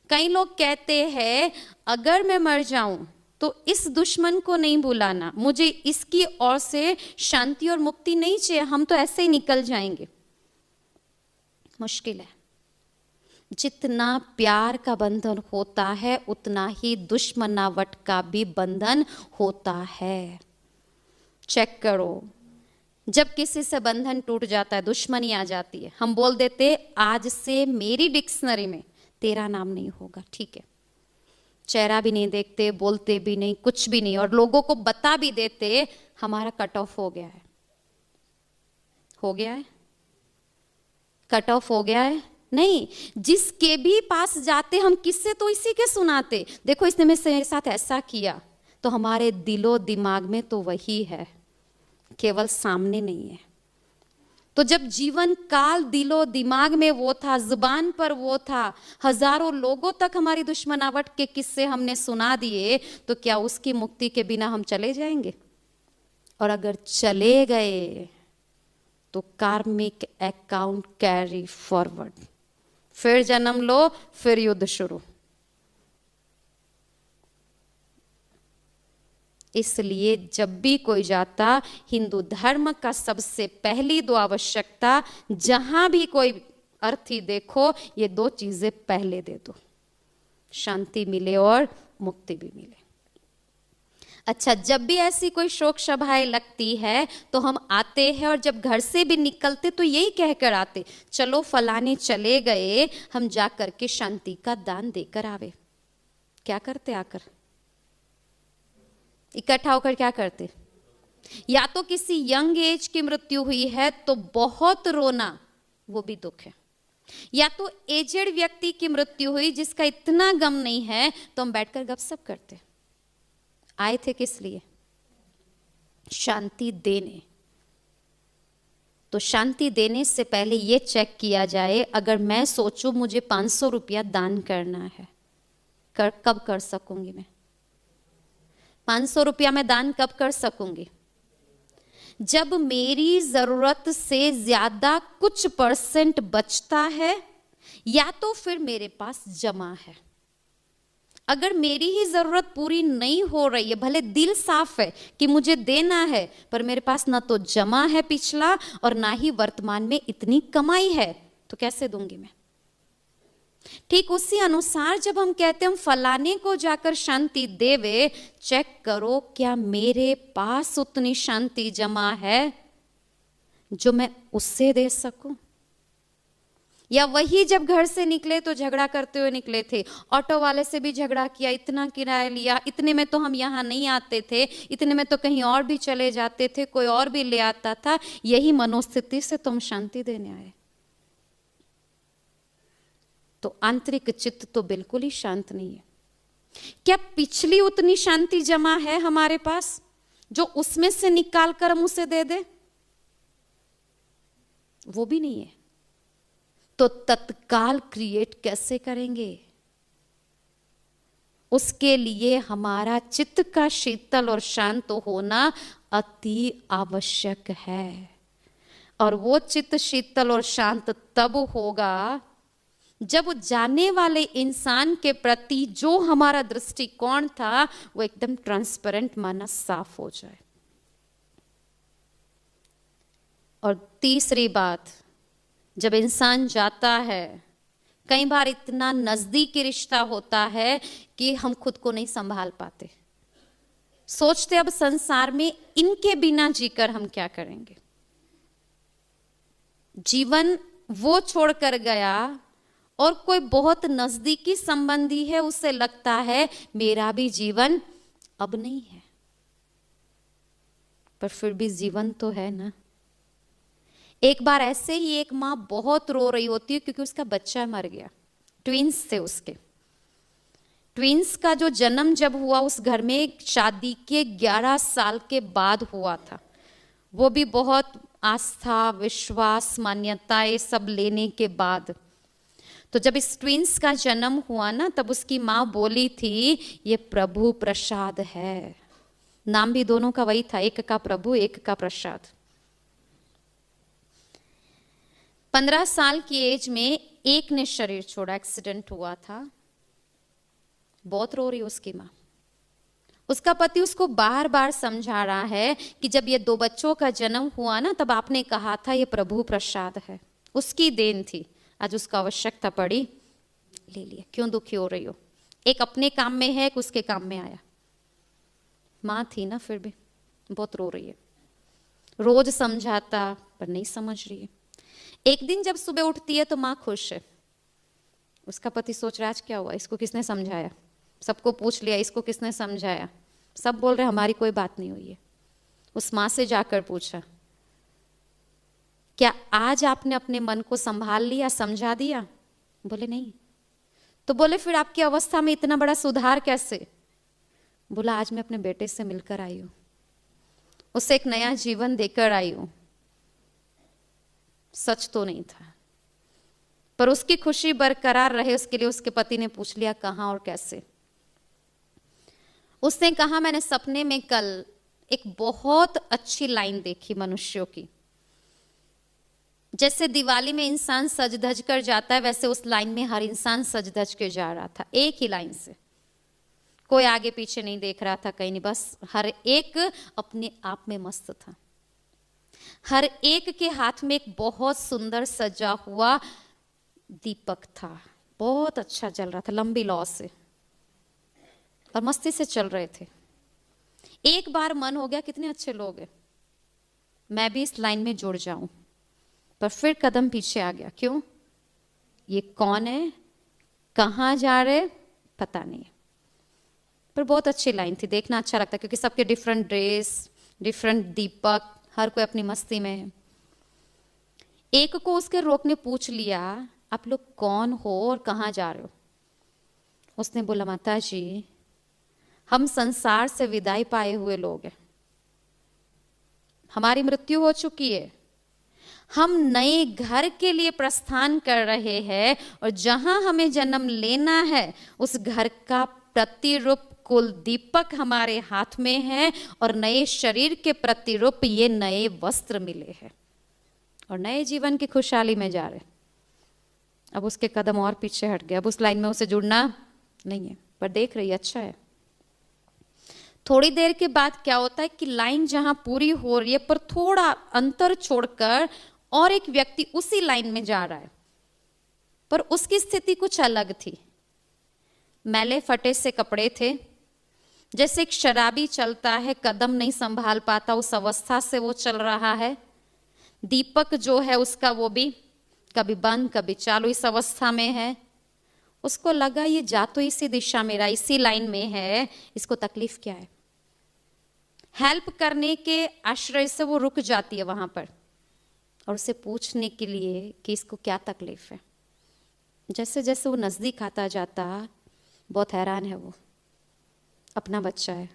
कई लोग कहते हैं अगर मैं मर जाऊं तो इस दुश्मन को नहीं बुलाना, मुझे इसकी ओर से शांति और मुक्ति नहीं चाहिए, हम तो ऐसे ही निकल जाएंगे। मुश्किल है। जितना प्यार का बंधन होता है उतना ही दुश्मनावट का भी बंधन होता है। चेक करो, जब किसी से बंधन टूट जाता है, दुश्मनी आ जाती है, हम बोल देते आज से मेरी डिक्शनरी में तेरा नाम नहीं होगा, ठीक है। चेहरा भी नहीं देखते, बोलते भी नहीं, कुछ भी नहीं, और लोगों को बता भी देते हमारा कट ऑफ हो गया है। हो गया है? कट ऑफ हो गया है? नहीं। जिसके भी पास जाते हम किससे तो इसी के सुनाते, देखो इसने मेरे साथ ऐसा किया, तो हमारे दिलो दिमाग में तो वही है, केवल सामने नहीं है। तो जब जीवन काल दिलो दिमाग में वो था, जुबान पर वो था, हजारों लोगों तक हमारी दुश्मनावट के किस्से हमने सुना दिए, तो क्या उसकी मुक्ति के बिना हम चले जाएंगे? और अगर चले गए तो कार्मिक अकाउंट कैरी फॉरवर्ड, फिर जन्म लो, फिर युद्ध शुरू। इसलिए जब भी कोई जाता, हिंदू धर्म का सबसे पहली दो आवश्यकता, जहां भी कोई अर्थी देखो, ये दो चीजें पहले दे दो, शांति मिले और मुक्ति भी मिले। अच्छा, जब भी ऐसी कोई शोक सभाएं लगती है तो हम आते हैं, और जब घर से भी निकलते तो यही कहकर आते, चलो फलाने चले गए, हम जा करके शांति का दान देकर आवे। क्या करते? आकर इकट्ठा होकर क्या करते? या तो किसी यंग एज की मृत्यु हुई है तो बहुत रोना, वो भी दुख है। या तो एजेड व्यक्ति की मृत्यु हुई जिसका इतना गम नहीं है, तो हम बैठकर गपशप करते। आए थे किस लिए? शांति देने। तो शांति देने से पहले ये चेक किया जाए, अगर मैं सोचूं मुझे 500 रुपया दान करना है, कब कर सकूंगी मैं? 500 रुपया मैं दान कब कर सकूंगी? जब मेरी जरूरत से ज्यादा कुछ परसेंट बचता है, या तो फिर मेरे पास जमा है। अगर मेरी ही जरूरत पूरी नहीं हो रही है, भले दिल साफ है कि मुझे देना है, पर मेरे पास ना तो जमा है पिछला और ना ही वर्तमान में इतनी कमाई है, तो कैसे दूंगी मैं? ठीक उसी अनुसार जब हम कहते हैं हम फलाने को जाकर शांति देवे, चेक करो क्या मेरे पास उतनी शांति जमा है जो मैं उससे दे सकूं? या वही जब घर से निकले तो झगड़ा करते हुए निकले थे, ऑटो वाले से भी झगड़ा किया, इतना किराया लिया, इतने में तो हम यहाँ नहीं आते थे, इतने में तो कहीं और भी चले जाते थे, कोई और भी ले आता था। यही मनोस्थिति से तुम शांति देने आए, तो आंतरिक चित्त तो बिल्कुल ही शांत नहीं है। क्या पिछली उतनी शांति जमा है हमारे पास जो उसमें से निकाल कर हम उसे दे दे? वो भी नहीं है। तो तत्काल क्रिएट कैसे करेंगे? उसके लिए हमारा चित्त का शीतल और शांत होना अति आवश्यक है। और वो चित्त शीतल और शांत तब होगा जब जाने वाले इंसान के प्रति जो हमारा दृष्टिकोण था वो एकदम ट्रांसपेरेंट माना साफ हो जाए। और तीसरी बात, जब इंसान जाता है, कई बार इतना नजदीकी रिश्ता होता है कि हम खुद को नहीं संभाल पाते, सोचते अब संसार में इनके बिना जीकर हम क्या करेंगे। जीवन वो छोड़कर गया और कोई बहुत नजदीकी संबंधी है, उससे लगता है मेरा भी जीवन अब नहीं है, पर फिर भी जीवन तो है ना। एक बार ऐसे ही एक माँ बहुत रो रही होती है क्योंकि उसका बच्चा मर गया, ट्विंस थे उसके। ट्विंस का जो जन्म जब हुआ उस घर में शादी के 11 साल के बाद हुआ था, वो भी बहुत आस्था, विश्वास, मान्यता ये सब लेने के बाद। तो जब इस ट्विंस का जन्म हुआ ना, तब उसकी माँ बोली थी ये प्रभु प्रसाद है। नाम भी दोनों का वही था, एक का प्रभु, एक का प्रसाद। 15 साल की एज में एक ने शरीर छोड़ा, एक्सीडेंट हुआ था, बहुत रो रही उसकी माँ। उसका पति उसको बार बार समझा रहा है कि जब ये 2 बच्चों का जन्म हुआ ना, तब आपने कहा था ये प्रभु प्रसाद है, उसकी देन थी, आज उसको आवश्यकता पड़ी, ले लिया, क्यों दुखी हो रही हो? एक अपने काम में है, एक उसके काम में आया। माँ थी ना, फिर भी बहुत रो रही है, रोज समझाता पर नहीं समझ रही है। एक दिन जब सुबह उठती है तो माँ खुश है, उसका पति सोच रहा है आज क्या हुआ, इसको किसने समझाया, सबको पूछ लिया, इसको किसने समझाया, सब बोल रहे हमारी कोई बात नहीं हुई है। उस माँ से जाकर पूछा, क्या आज आपने अपने मन को संभाल लिया, समझा दिया? बोले नहीं। तो बोले फिर आपकी अवस्था में इतना बड़ा सुधार कैसे? बोला आज मैं अपने बेटे से मिलकर आई हूं, उसे एक नया जीवन देकर आई हूं। सच तो नहीं था, पर उसकी खुशी बरकरार रहे उसके लिए उसके पति ने पूछ लिया कहां और कैसे। उसने कहा मैंने सपने में कल एक बहुत अच्छी लाइन देखी मनुष्यों की, जैसे दिवाली में इंसान सज धज कर जाता है, वैसे उस लाइन में हर इंसान सज धज के जा रहा था, एक ही लाइन से, कोई आगे पीछे नहीं देख रहा था, कहीं नहीं, बस हर एक अपने आप में मस्त था। हर एक के हाथ में एक बहुत सुंदर सजा हुआ दीपक था, बहुत अच्छा जल रहा था, लंबी लौ से, और मस्ती से चल रहे थे। एक बार मन हो गया कितने अच्छे लोग हैं, मैं भी इस लाइन में जुड़ जाऊं, पर फिर कदम पीछे आ गया। क्यों? ये कौन है, कहां जा रहे, पता नहीं, पर बहुत अच्छी लाइन थी, देखना अच्छा लगता, क्योंकि सबके डिफरेंट ड्रेस, डिफरेंट दीपक, हर कोई अपनी मस्ती में है। एक को उसके रोकने पूछ लिया आप लोग कौन हो और कहां जा रहे हो? उसने बोला माता जी हम संसार से विदाई पाए हुए लोग हैं, हमारी मृत्यु हो चुकी है, हम नए घर के लिए प्रस्थान कर रहे हैं, और जहां हमें जन्म लेना है उस घर का प्रतिरूप कुल दीपक हमारे हाथ में है, और नए शरीर के प्रतिरूप ये नए वस्त्र मिले हैं, और नए जीवन की खुशहाली में जा रहे। अब उसके कदम और पीछे हट गए, अब उस लाइन में उसे जुड़ना नहीं है, पर देख रही अच्छा है। थोड़ी देर के बाद क्या होता है कि लाइन जहां पूरी हो रही है, पर थोड़ा अंतर छोड़कर और एक व्यक्ति उसी लाइन में जा रहा है, पर उसकी स्थिति कुछ अलग थी। मैले फटे से कपड़े थे, जैसे एक शराबी चलता है, कदम नहीं संभाल पाता, उस अवस्था से वो चल रहा है। दीपक जो है उसका वो भी कभी बंद कभी चालू इस अवस्था में है। उसको लगा ये जा तो इसी दिशा में रहा, इसी लाइन में है, इसको तकलीफ क्या है। हेल्प करने के आश्रय से वो रुक जाती है वहां पर, और उसे पूछने के लिए कि इसको क्या तकलीफ है। जैसे जैसे वो नजदीक आता जाता, बहुत हैरान है वो, अपना बच्चा है,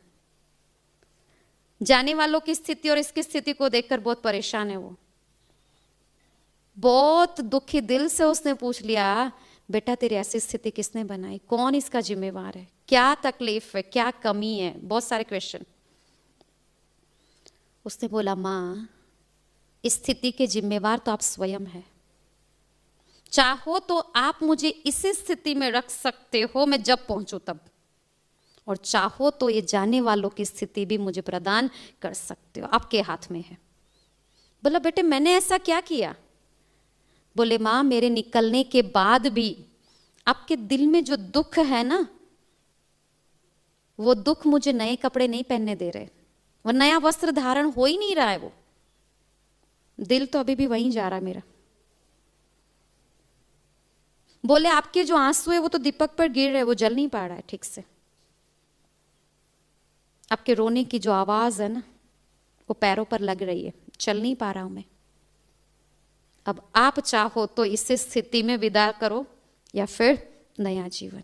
जाने वालों की स्थिति और इसकी स्थिति को देखकर बहुत परेशान है वो। बहुत दुखी दिल से उसने पूछ लिया बेटा तेरी ऐसी स्थिति किसने बनाई, कौन इसका जिम्मेवार है, क्या तकलीफ है, क्या कमी है, बहुत सारे क्वेश्चन। उसने बोला माँ इस स्थिति के जिम्मेवार तो आप स्वयं हैं, चाहो तो आप मुझे इसी स्थिति में रख सकते हो मैं जब पहुंचूं तब, और चाहो तो ये जाने वालों की स्थिति भी मुझे प्रदान कर सकते हो, आपके हाथ में है। बोला बेटे मैंने ऐसा क्या किया? बोले माँ मेरे निकलने के बाद भी आपके दिल में जो दुख है ना, वो दुख मुझे नए कपड़े नहीं पहनने दे रहे, वो नया वस्त्र धारण हो ही नहीं रहा है, वो दिल तो अभी भी वहीं जा रहा है मेरा। बोले आपके जो आंसू है वो तो दीपक पर गिर रहे, वो जल नहीं पा रहा है ठीक से। आपके रोने की जो आवाज है ना, वो पैरों पर लग रही है, चल नहीं पा रहा हूं मैं। अब आप चाहो तो इस स्थिति में विदा करो या फिर नया जीवन।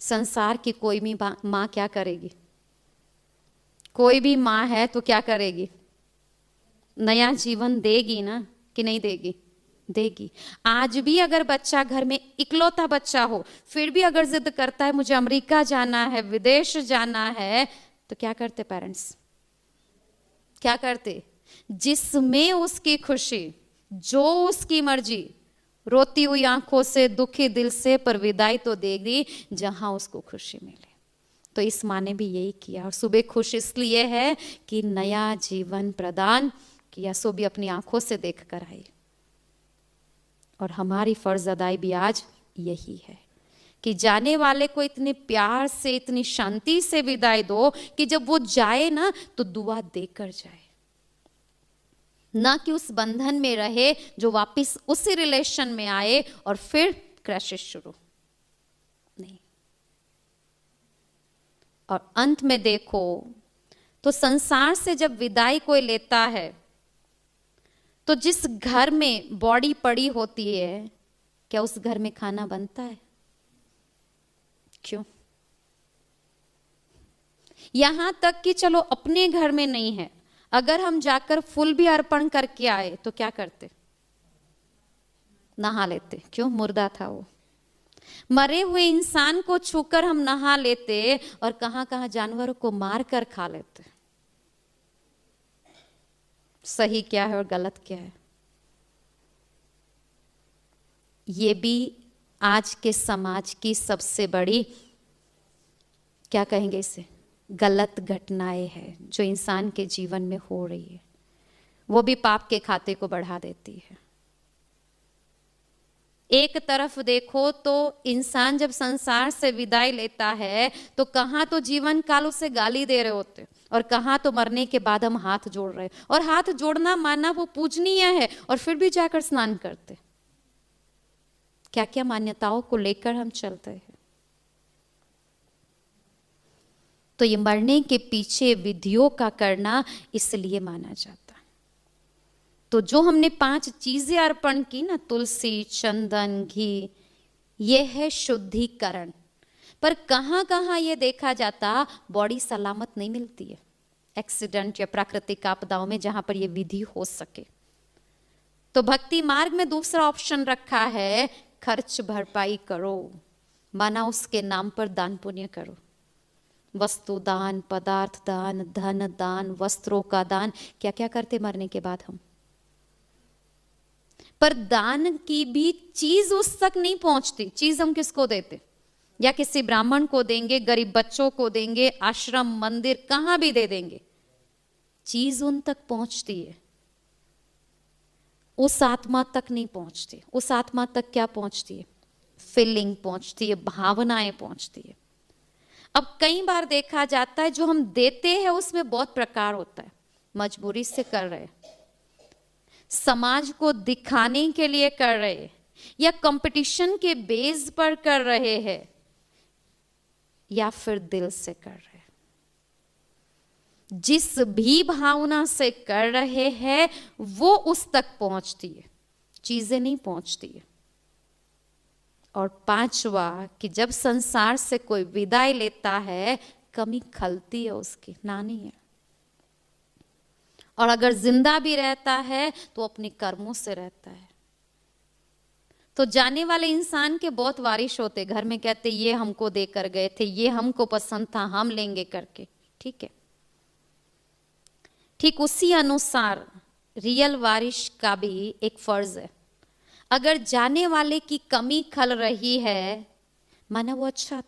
संसार की कोई भी माँ क्या करेगी? कोई भी माँ है तो क्या करेगी? नया जीवन देगी ना, कि नहीं देगी? देगी। आज भी अगर बच्चा घर में इकलौता बच्चा हो, फिर भी अगर जिद करता है मुझे अमेरिका जाना है, विदेश जाना है, तो क्या करते पेरेंट्स? क्या करते? जिसमें उसकी खुशी, जो उसकी मर्जी, रोती हुई आंखों से, दुखी दिल से, पर विदाई तो देगी जहां उसको खुशी मिले। तो इस माँ ने भी यही किया, और सुबह खुश इसलिए है कि नया जीवन प्रदान किया। सो भी अपनी आंखों से देख कर आई, और हमारी फर्ज अदाई भी आज यही है कि जाने वाले को इतने प्यार से, इतनी शांति से विदाई दो कि जब वो जाए ना तो दुआ देकर जाए, ना कि उस बंधन में रहे जो वापस उसी रिलेशन में आए और फिर क्रैशेस शुरू। नहीं। और अंत में देखो तो संसार से जब विदाई कोई लेता है तो जिस घर में बॉडी पड़ी होती है, क्या उस घर में खाना बनता है? क्यों? यहां तक कि चलो अपने घर में नहीं है, अगर हम जाकर फूल भी अर्पण करके आए तो क्या करते? नहा लेते। क्यों? मुर्दा था वो। मरे हुए इंसान को छूकर हम नहा लेते, और कहां कहां जानवरों को मार कर खा लेते। सही क्या है और गलत क्या है? ये भी आज के समाज की सबसे बड़ी, क्या कहेंगे इसे, गलत घटनाएं हैं जो इंसान के जीवन में हो रही है। वो भी पाप के खाते को बढ़ा देती है। एक तरफ देखो तो इंसान जब संसार से विदाई लेता है तो कहां तो जीवन काल उसे गाली दे रहे होते, और कहां तो मरने के बाद हम हाथ जोड़ रहे, और हाथ जोड़ना माना वो पूजनीय है, और फिर भी जाकर स्नान करते। क्या क्या मान्यताओं को लेकर हम चलते हैं। तो ये मरने के पीछे विधियों का करना इसलिए माना जाता। तो जो हमने 5 चीजें अर्पण की ना, तुलसी, चंदन, घी, ये है शुद्धिकरण। पर कहां कहां ये देखा जाता बॉडी सलामत नहीं मिलती है, एक्सीडेंट या प्राकृतिक आपदाओं में, जहां पर ये विधि हो सके। तो भक्ति मार्ग में दूसरा ऑप्शन रखा है, खर्च भरपाई करो, माना उसके नाम पर दान पुण्य करो। वस्तु दान, पदार्थ दान, धन दान, वस्त्रों का दान, क्या क्या करते मरने के बाद हम। पर दान की भी चीज उस तक नहीं पहुंचती। चीज हम किसको देते? या किसी ब्राह्मण को देंगे, गरीब बच्चों को देंगे, आश्रम, मंदिर, कहां भी दे देंगे। चीज उन तक पहुंचती है, उस आत्मा तक नहीं पहुंचती। उस आत्मा तक क्या पहुंचती है? फीलिंग पहुंचती है, भावनाएं पहुंचती है। अब कई बार देखा जाता है जो हम देते हैं उसमें बहुत प्रकार होता है। मजबूरी से कर रहे, समाज को दिखाने के लिए कर रहे, या कंपटीशन के बेस पर कर रहे हैं, या फिर दिल से कर रहे। जिस भी भावना से कर रहे हैं वो उस तक पहुंचती है, चीजें नहीं पहुंचती है। और 5वां कि जब संसार से कोई विदाई लेता है, कमी खलती है उसकी, ना नहीं है। और अगर जिंदा भी रहता है तो अपने कर्मों से रहता है। तो जाने वाले इंसान के बहुत वारिश होते, घर में कहते ये हमको देकर गए थे, ये हमको पसंद था, हम लेंगे करके। ठीक है, ठीक उसी अनुसार रियल वारिश का भी एक फर्ज है। अगर जाने वाले की कमी खल रही है, माना वो अच्छा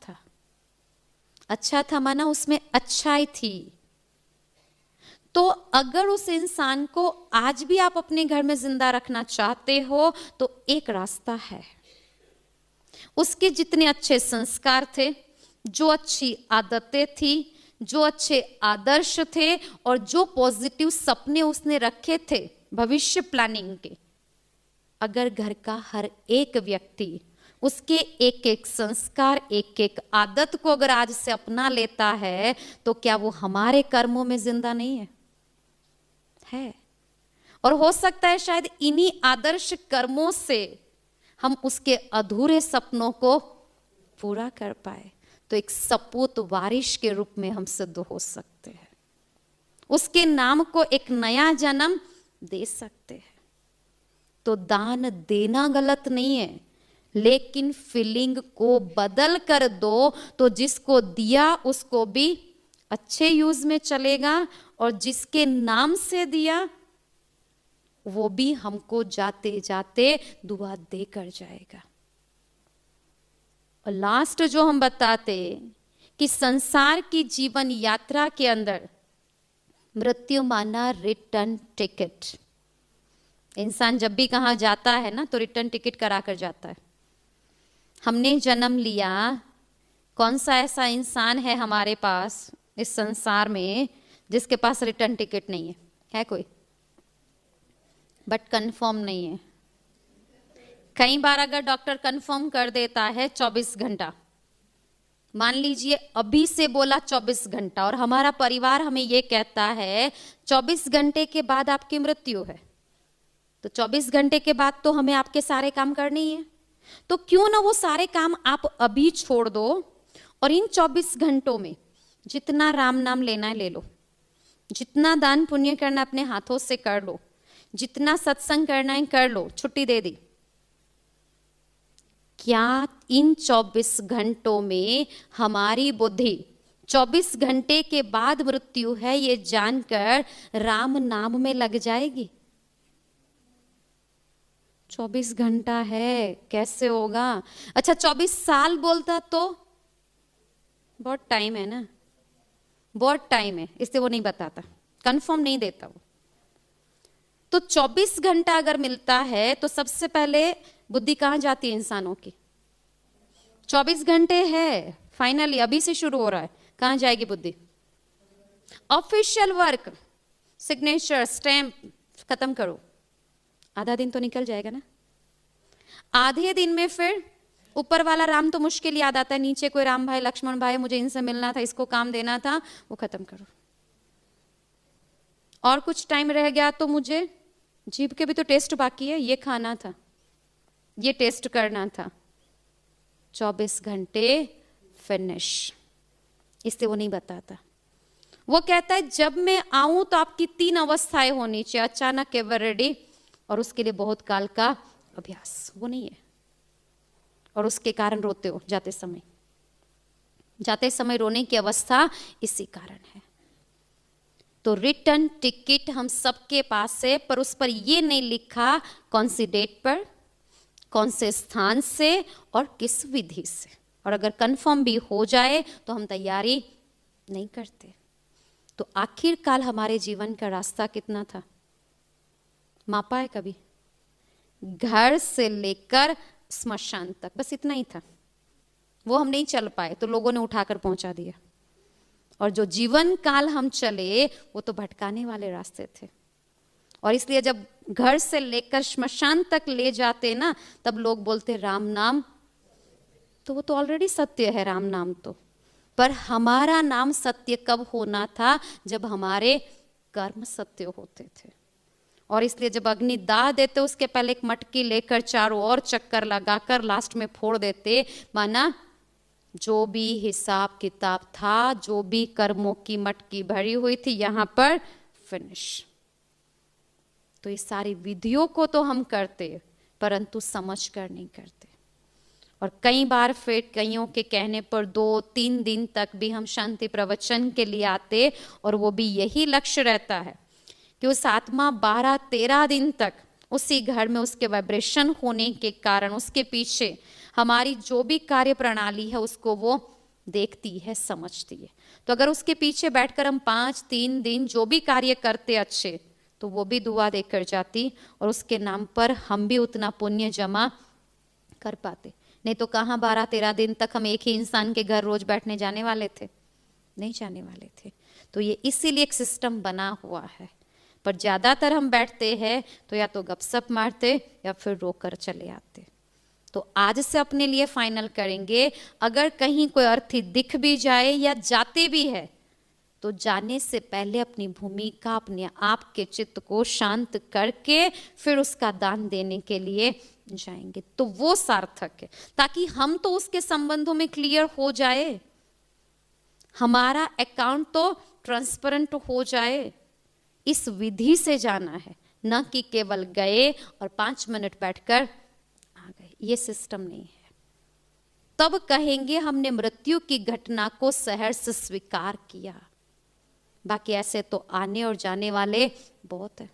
था, माना उसमें अच्छाई थी, तो अगर उस इंसान को आज भी आप अपने घर में जिंदा रखना चाहते हो तो एक रास्ता है। उसके जितने अच्छे संस्कार थे, जो अच्छी आदतें थी, जो अच्छे आदर्श थे, और जो पॉजिटिव सपने उसने रखे थे भविष्य प्लानिंग के, अगर घर का हर एक व्यक्ति उसके एक एक संस्कार, एक एक आदत को अगर आज से अपना लेता है, तो क्या वो हमारे कर्मों में जिंदा नहीं है? है। और हो सकता है शायद इन्हीं आदर्श कर्मों से हम उसके अधूरे सपनों को पूरा कर पाए, तो एक सपूत वारिश के रूप में हम सिद्ध हो सकते हैं, उसके नाम को एक नया जन्म दे सकते हैं। तो दान देना गलत नहीं है, लेकिन फीलिंग को बदल कर दो तो जिसको दिया उसको भी अच्छे यूज में चलेगा, और जिसके नाम से दिया वो भी हमको जाते जाते दुआ देकर जाएगा। और लास्ट जो हम बताते कि संसार की जीवन यात्रा के अंदर मृत्यु माना रिटर्न टिकट। इंसान जब भी कहाँ जाता है ना तो रिटर्न टिकट करा कर जाता है। हमने जन्म लिया, कौन सा ऐसा इंसान है हमारे पास इस संसार में जिसके पास रिटर्न टिकट नहीं है कोई? बट कंफर्म नहीं है। कई बार अगर डॉक्टर कंफर्म कर देता है 24 घंटा, मान लीजिए अभी से बोला 24 घंटा, और हमारा परिवार हमें ये कहता है 24 घंटे के बाद आपकी मृत्यु है, तो 24 घंटे के बाद तो हमें आपके सारे काम करने ही है। तो क्यों ना वो सारे काम आप अभी छोड़ दो और इन 24 घंटों में जितना राम नाम लेना है ले लो, जितना दान पुण्य करना अपने हाथों से कर लो, जितना सत्संग करना है कर लो, छुट्टी दे दी। क्या इन 24 घंटों में हमारी बुद्धि 24 घंटे के बाद मृत्यु है ये जानकर राम नाम में लग जाएगी? 24 घंटा है, कैसे होगा? अच्छा 24 साल बोलता तो बहुत टाइम है ना, बहुत टाइम है, इसलिए वो नहीं बताता, कंफर्म नहीं देता वो। तो 24 घंटा अगर मिलता है तो सबसे पहले बुद्धि कहां जाती है इंसानों की? 24 घंटे है, फाइनली अभी से शुरू हो रहा है, कहां जाएगी बुद्धि? ऑफिशियल वर्क, सिग्नेचर, स्टैम्प, खत्म करो, आधा दिन तो निकल जाएगा ना। आधे दिन में फिर ऊपर वाला राम तो मुश्किल याद आता है, नीचे कोई राम भाई लक्ष्मण भाई मुझे इनसे मिलना था, इसको काम देना था, वो खत्म करो। और कुछ टाइम रह गया तो मुझे जीभ के भी तो टेस्ट बाकी है, ये खाना था, ये टेस्ट करना था। 24 घंटे फिनिश, इसलिए वो नहीं बताता। वो कहता है जब मैं आऊं तो आपकी 3 अवस्थाएं होनी चाहिए, अचानक एवर रेडी, और उसके लिए बहुत काल का अभ्यास। वो नहीं है, और उसके कारण रोते हो जाते समय। जाते समय रोने की अवस्था इसी कारण है। तो रिटर्न टिकट हम सबके पास है, पर उस पर ये नहीं लिखा कौन सी डेट पर, कौन से स्थान से और किस विधि से। और अगर कंफर्म भी हो जाए तो हम तैयारी नहीं करते। तो आखिरकार हमारे जीवन का रास्ता कितना था? मापा है कभी? घर से लेकर स्मशान तक, बस इतना ही था। वो हम नहीं चल पाए तो लोगों ने उठाकर पहुंचा दिया। और जो जीवन काल हम चले वो तो भटकाने वाले रास्ते थे। और इसलिए जब घर से लेकर स्मशान तक ले जाते ना, तब लोग बोलते राम नाम, तो वो तो ऑलरेडी सत्य है राम नाम तो। पर हमारा नाम सत्य कब होना था? जब हमारे कर्म सत्य होते थे। और इसलिए जब अग्नि दाह देते उसके पहले एक मटकी लेकर चारों ओर चक्कर लगाकर लास्ट में फोड़ देते, माना जो भी हिसाब किताब था, जो भी कर्मों की मटकी भरी हुई थी, यहां पर फिनिश। तो इस सारी विधियों को तो हम करते, परंतु समझ कर नहीं करते। और कई बार फिर कईयों के कहने पर 2-3 दिन तक भी हम शांति प्रवचन के लिए आते, और वो भी यही लक्ष्य रहता है कि उस आत्मा 12-13 दिन तक उसी घर में उसके वाइब्रेशन होने के कारण उसके पीछे हमारी जो भी कार्य प्रणाली है उसको वो देखती है, समझती है। तो अगर उसके पीछे बैठकर हम 5-3 दिन जो भी कार्य करते अच्छे, तो वो भी दुआ देकर जाती, और उसके नाम पर हम भी उतना पुण्य जमा कर पाते। नहीं तो कहाँ 12-13 दिन तक हम एक ही इंसान के घर रोज बैठने जाने वाले थे? नहीं जाने वाले थे। तो ये इसीलिए एक सिस्टम बना हुआ है। पर ज्यादातर हम बैठते हैं तो या तो गपशप मारते या फिर रोकर चले आते। तो आज से अपने लिए फाइनल करेंगे, अगर कहीं कोई अर्थी दिख भी जाए या जाते भी है, तो जाने से पहले अपनी भूमिका, अपने आप के चित्त को शांत करके फिर उसका दान देने के लिए जाएंगे, तो वो सार्थक है। ताकि हम तो उसके संबंधों में क्लियर हो जाए, हमारा अकाउंट तो ट्रांसपेरेंट हो जाए। इस विधि से जाना है, न कि केवल गए और 5 मिनट बैठकर आ गए। ये सिस्टम नहीं है। तब कहेंगे हमने मृत्यु की घटना को सहर्ष स्वीकार किया। बाकी ऐसे तो आने और जाने वाले बहुत है।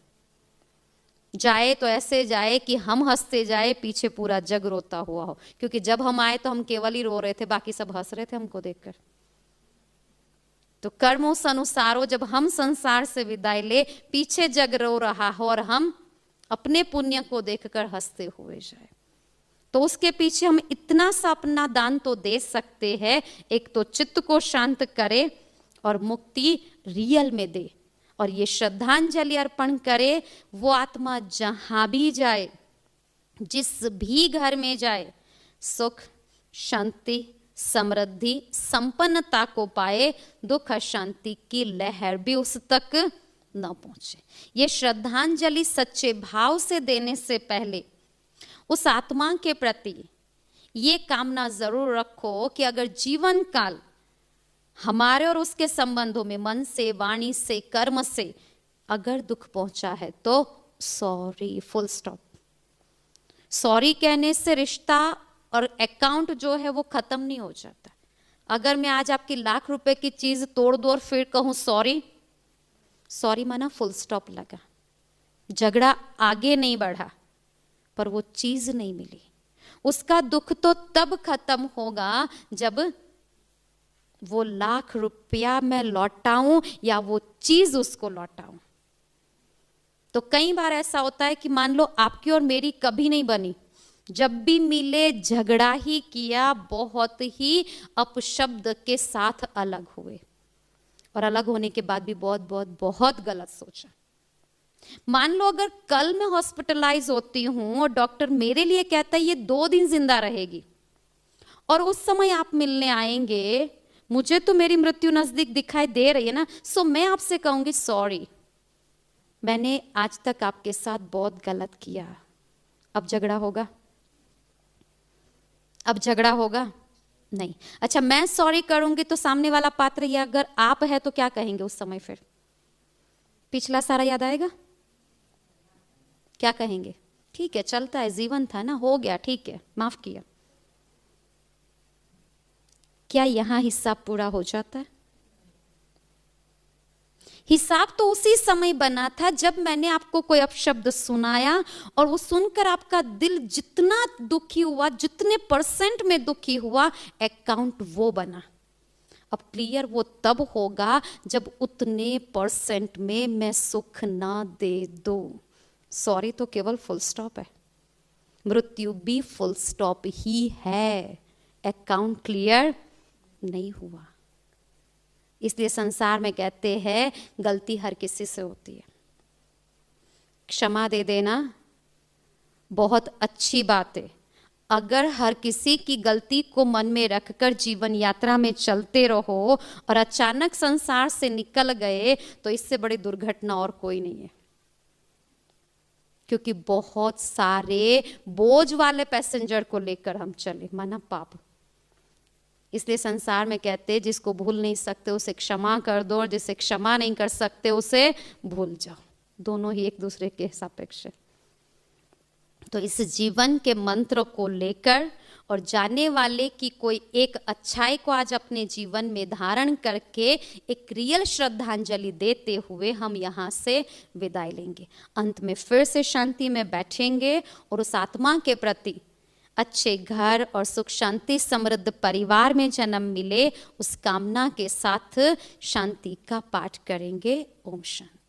जाए तो ऐसे जाए कि हम हंसते जाए, पीछे पूरा जग रोता हुआ हो, क्योंकि जब हम आए तो हम केवल ही रो रहे थे, बाकी सब हंस रहे थे हमको देखकर। तो कर्मों से अनुसारो जब हम संसार से विदाई ले, पीछे जग रो रहा हो और हम अपने पुण्य को देखकर हंसते हुए जाए, तो उसके पीछे हम इतना सा अपना दान तो दे सकते हैं। एक तो चित्त को शांत करे और मुक्ति रियल में दे, और ये श्रद्धांजलि अर्पण करे। वो आत्मा जहां भी जाए, जिस भी घर में जाए, सुख शांति समृद्धि संपन्नता को पाए, दुख शांति की लहर भी उस तक न पहुंचे। ये श्रद्धांजलि सच्चे भाव से देने से पहले उस आत्मा के प्रति ये कामना जरूर रखो कि अगर जीवन काल हमारे और उसके संबंधों में मन से, वाणी से, कर्म से अगर दुख पहुंचा है तो सॉरी, फुल स्टॉप। सॉरी कहने से रिश्ता और अकाउंट जो है वो खत्म नहीं हो जाता। अगर मैं आज आपकी लाख रुपए की चीज तोड़ दूं और फिर कहूं सॉरी, सॉरी माना फुल स्टॉप लगा, झगड़ा आगे नहीं बढ़ा, पर वो चीज नहीं मिली। उसका दुख तो तब खत्म होगा जब वो लाख रुपया मैं लौटाऊं या वो चीज उसको लौटाऊं। तो कई बार ऐसा होता है कि मान लो आपकी और मेरी कभी नहीं बनी, जब भी मिले झगड़ा ही किया, बहुत ही अपशब्द के साथ अलग हुए, और अलग होने के बाद भी बहुत बहुत बहुत गलत सोचा। मान लो अगर कल मैं हॉस्पिटलाइज होती हूं और डॉक्टर मेरे लिए कहता है ये 2 दिन जिंदा रहेगी, और उस समय आप मिलने आएंगे, मुझे तो मेरी मृत्यु नजदीक दिखाई दे रही है ना, सो मैं आपसे कहूंगी सॉरी, मैंने आज तक आपके साथ बहुत गलत किया। अब झगड़ा होगा? अब झगड़ा होगा नहीं। अच्छा, मैं सॉरी करूंगी तो सामने वाला पात्र या अगर आप है तो क्या कहेंगे उस समय? फिर पिछला सारा याद आएगा, क्या कहेंगे? ठीक है, चलता है, जीवन था ना, हो गया, ठीक है, माफ किया। क्या यहां हिसाब पूरा हो जाता है? हिसाब तो उसी समय बना था जब मैंने आपको कोई अपशब्द सुनाया, और वो सुनकर आपका दिल जितना दुखी हुआ, जितने परसेंट में दुखी हुआ, अकाउंट वो बना। अब क्लियर वो तब होगा जब उतने परसेंट में मैं सुख ना दे दूं। सॉरी तो केवल फुल स्टॉप है, मृत्यु भी फुल स्टॉप ही है, अकाउंट क्लियर नहीं हुआ। इसलिए संसार में कहते हैं गलती हर किसी से होती है, क्षमा दे देना बहुत अच्छी बात है। अगर हर किसी की गलती को मन में रखकर जीवन यात्रा में चलते रहो और अचानक संसार से निकल गए, तो इससे बड़ी दुर्घटना और कोई नहीं है, क्योंकि बहुत सारे बोझ वाले पैसेंजर को लेकर हम चले, माना पाप। इसलिए संसार में कहते हैं जिसको भूल नहीं सकते उसे क्षमा कर दो, और जिसे क्षमा नहीं कर सकते उसे भूल जाओ। दोनों ही एक दूसरे के सापेक्ष है। तो इस जीवन के मंत्र को लेकर और जाने वाले की कोई एक अच्छाई को आज अपने जीवन में धारण करके एक रियल श्रद्धांजलि देते हुए हम यहाँ से विदाई लेंगे। अंत में फिर से शांति में बैठेंगे और उस आत्मा के प्रति अच्छे घर और सुख शांति समृद्ध परिवार में जन्म मिले, उस कामना के साथ शांति का पाठ करेंगे। ओम शांति।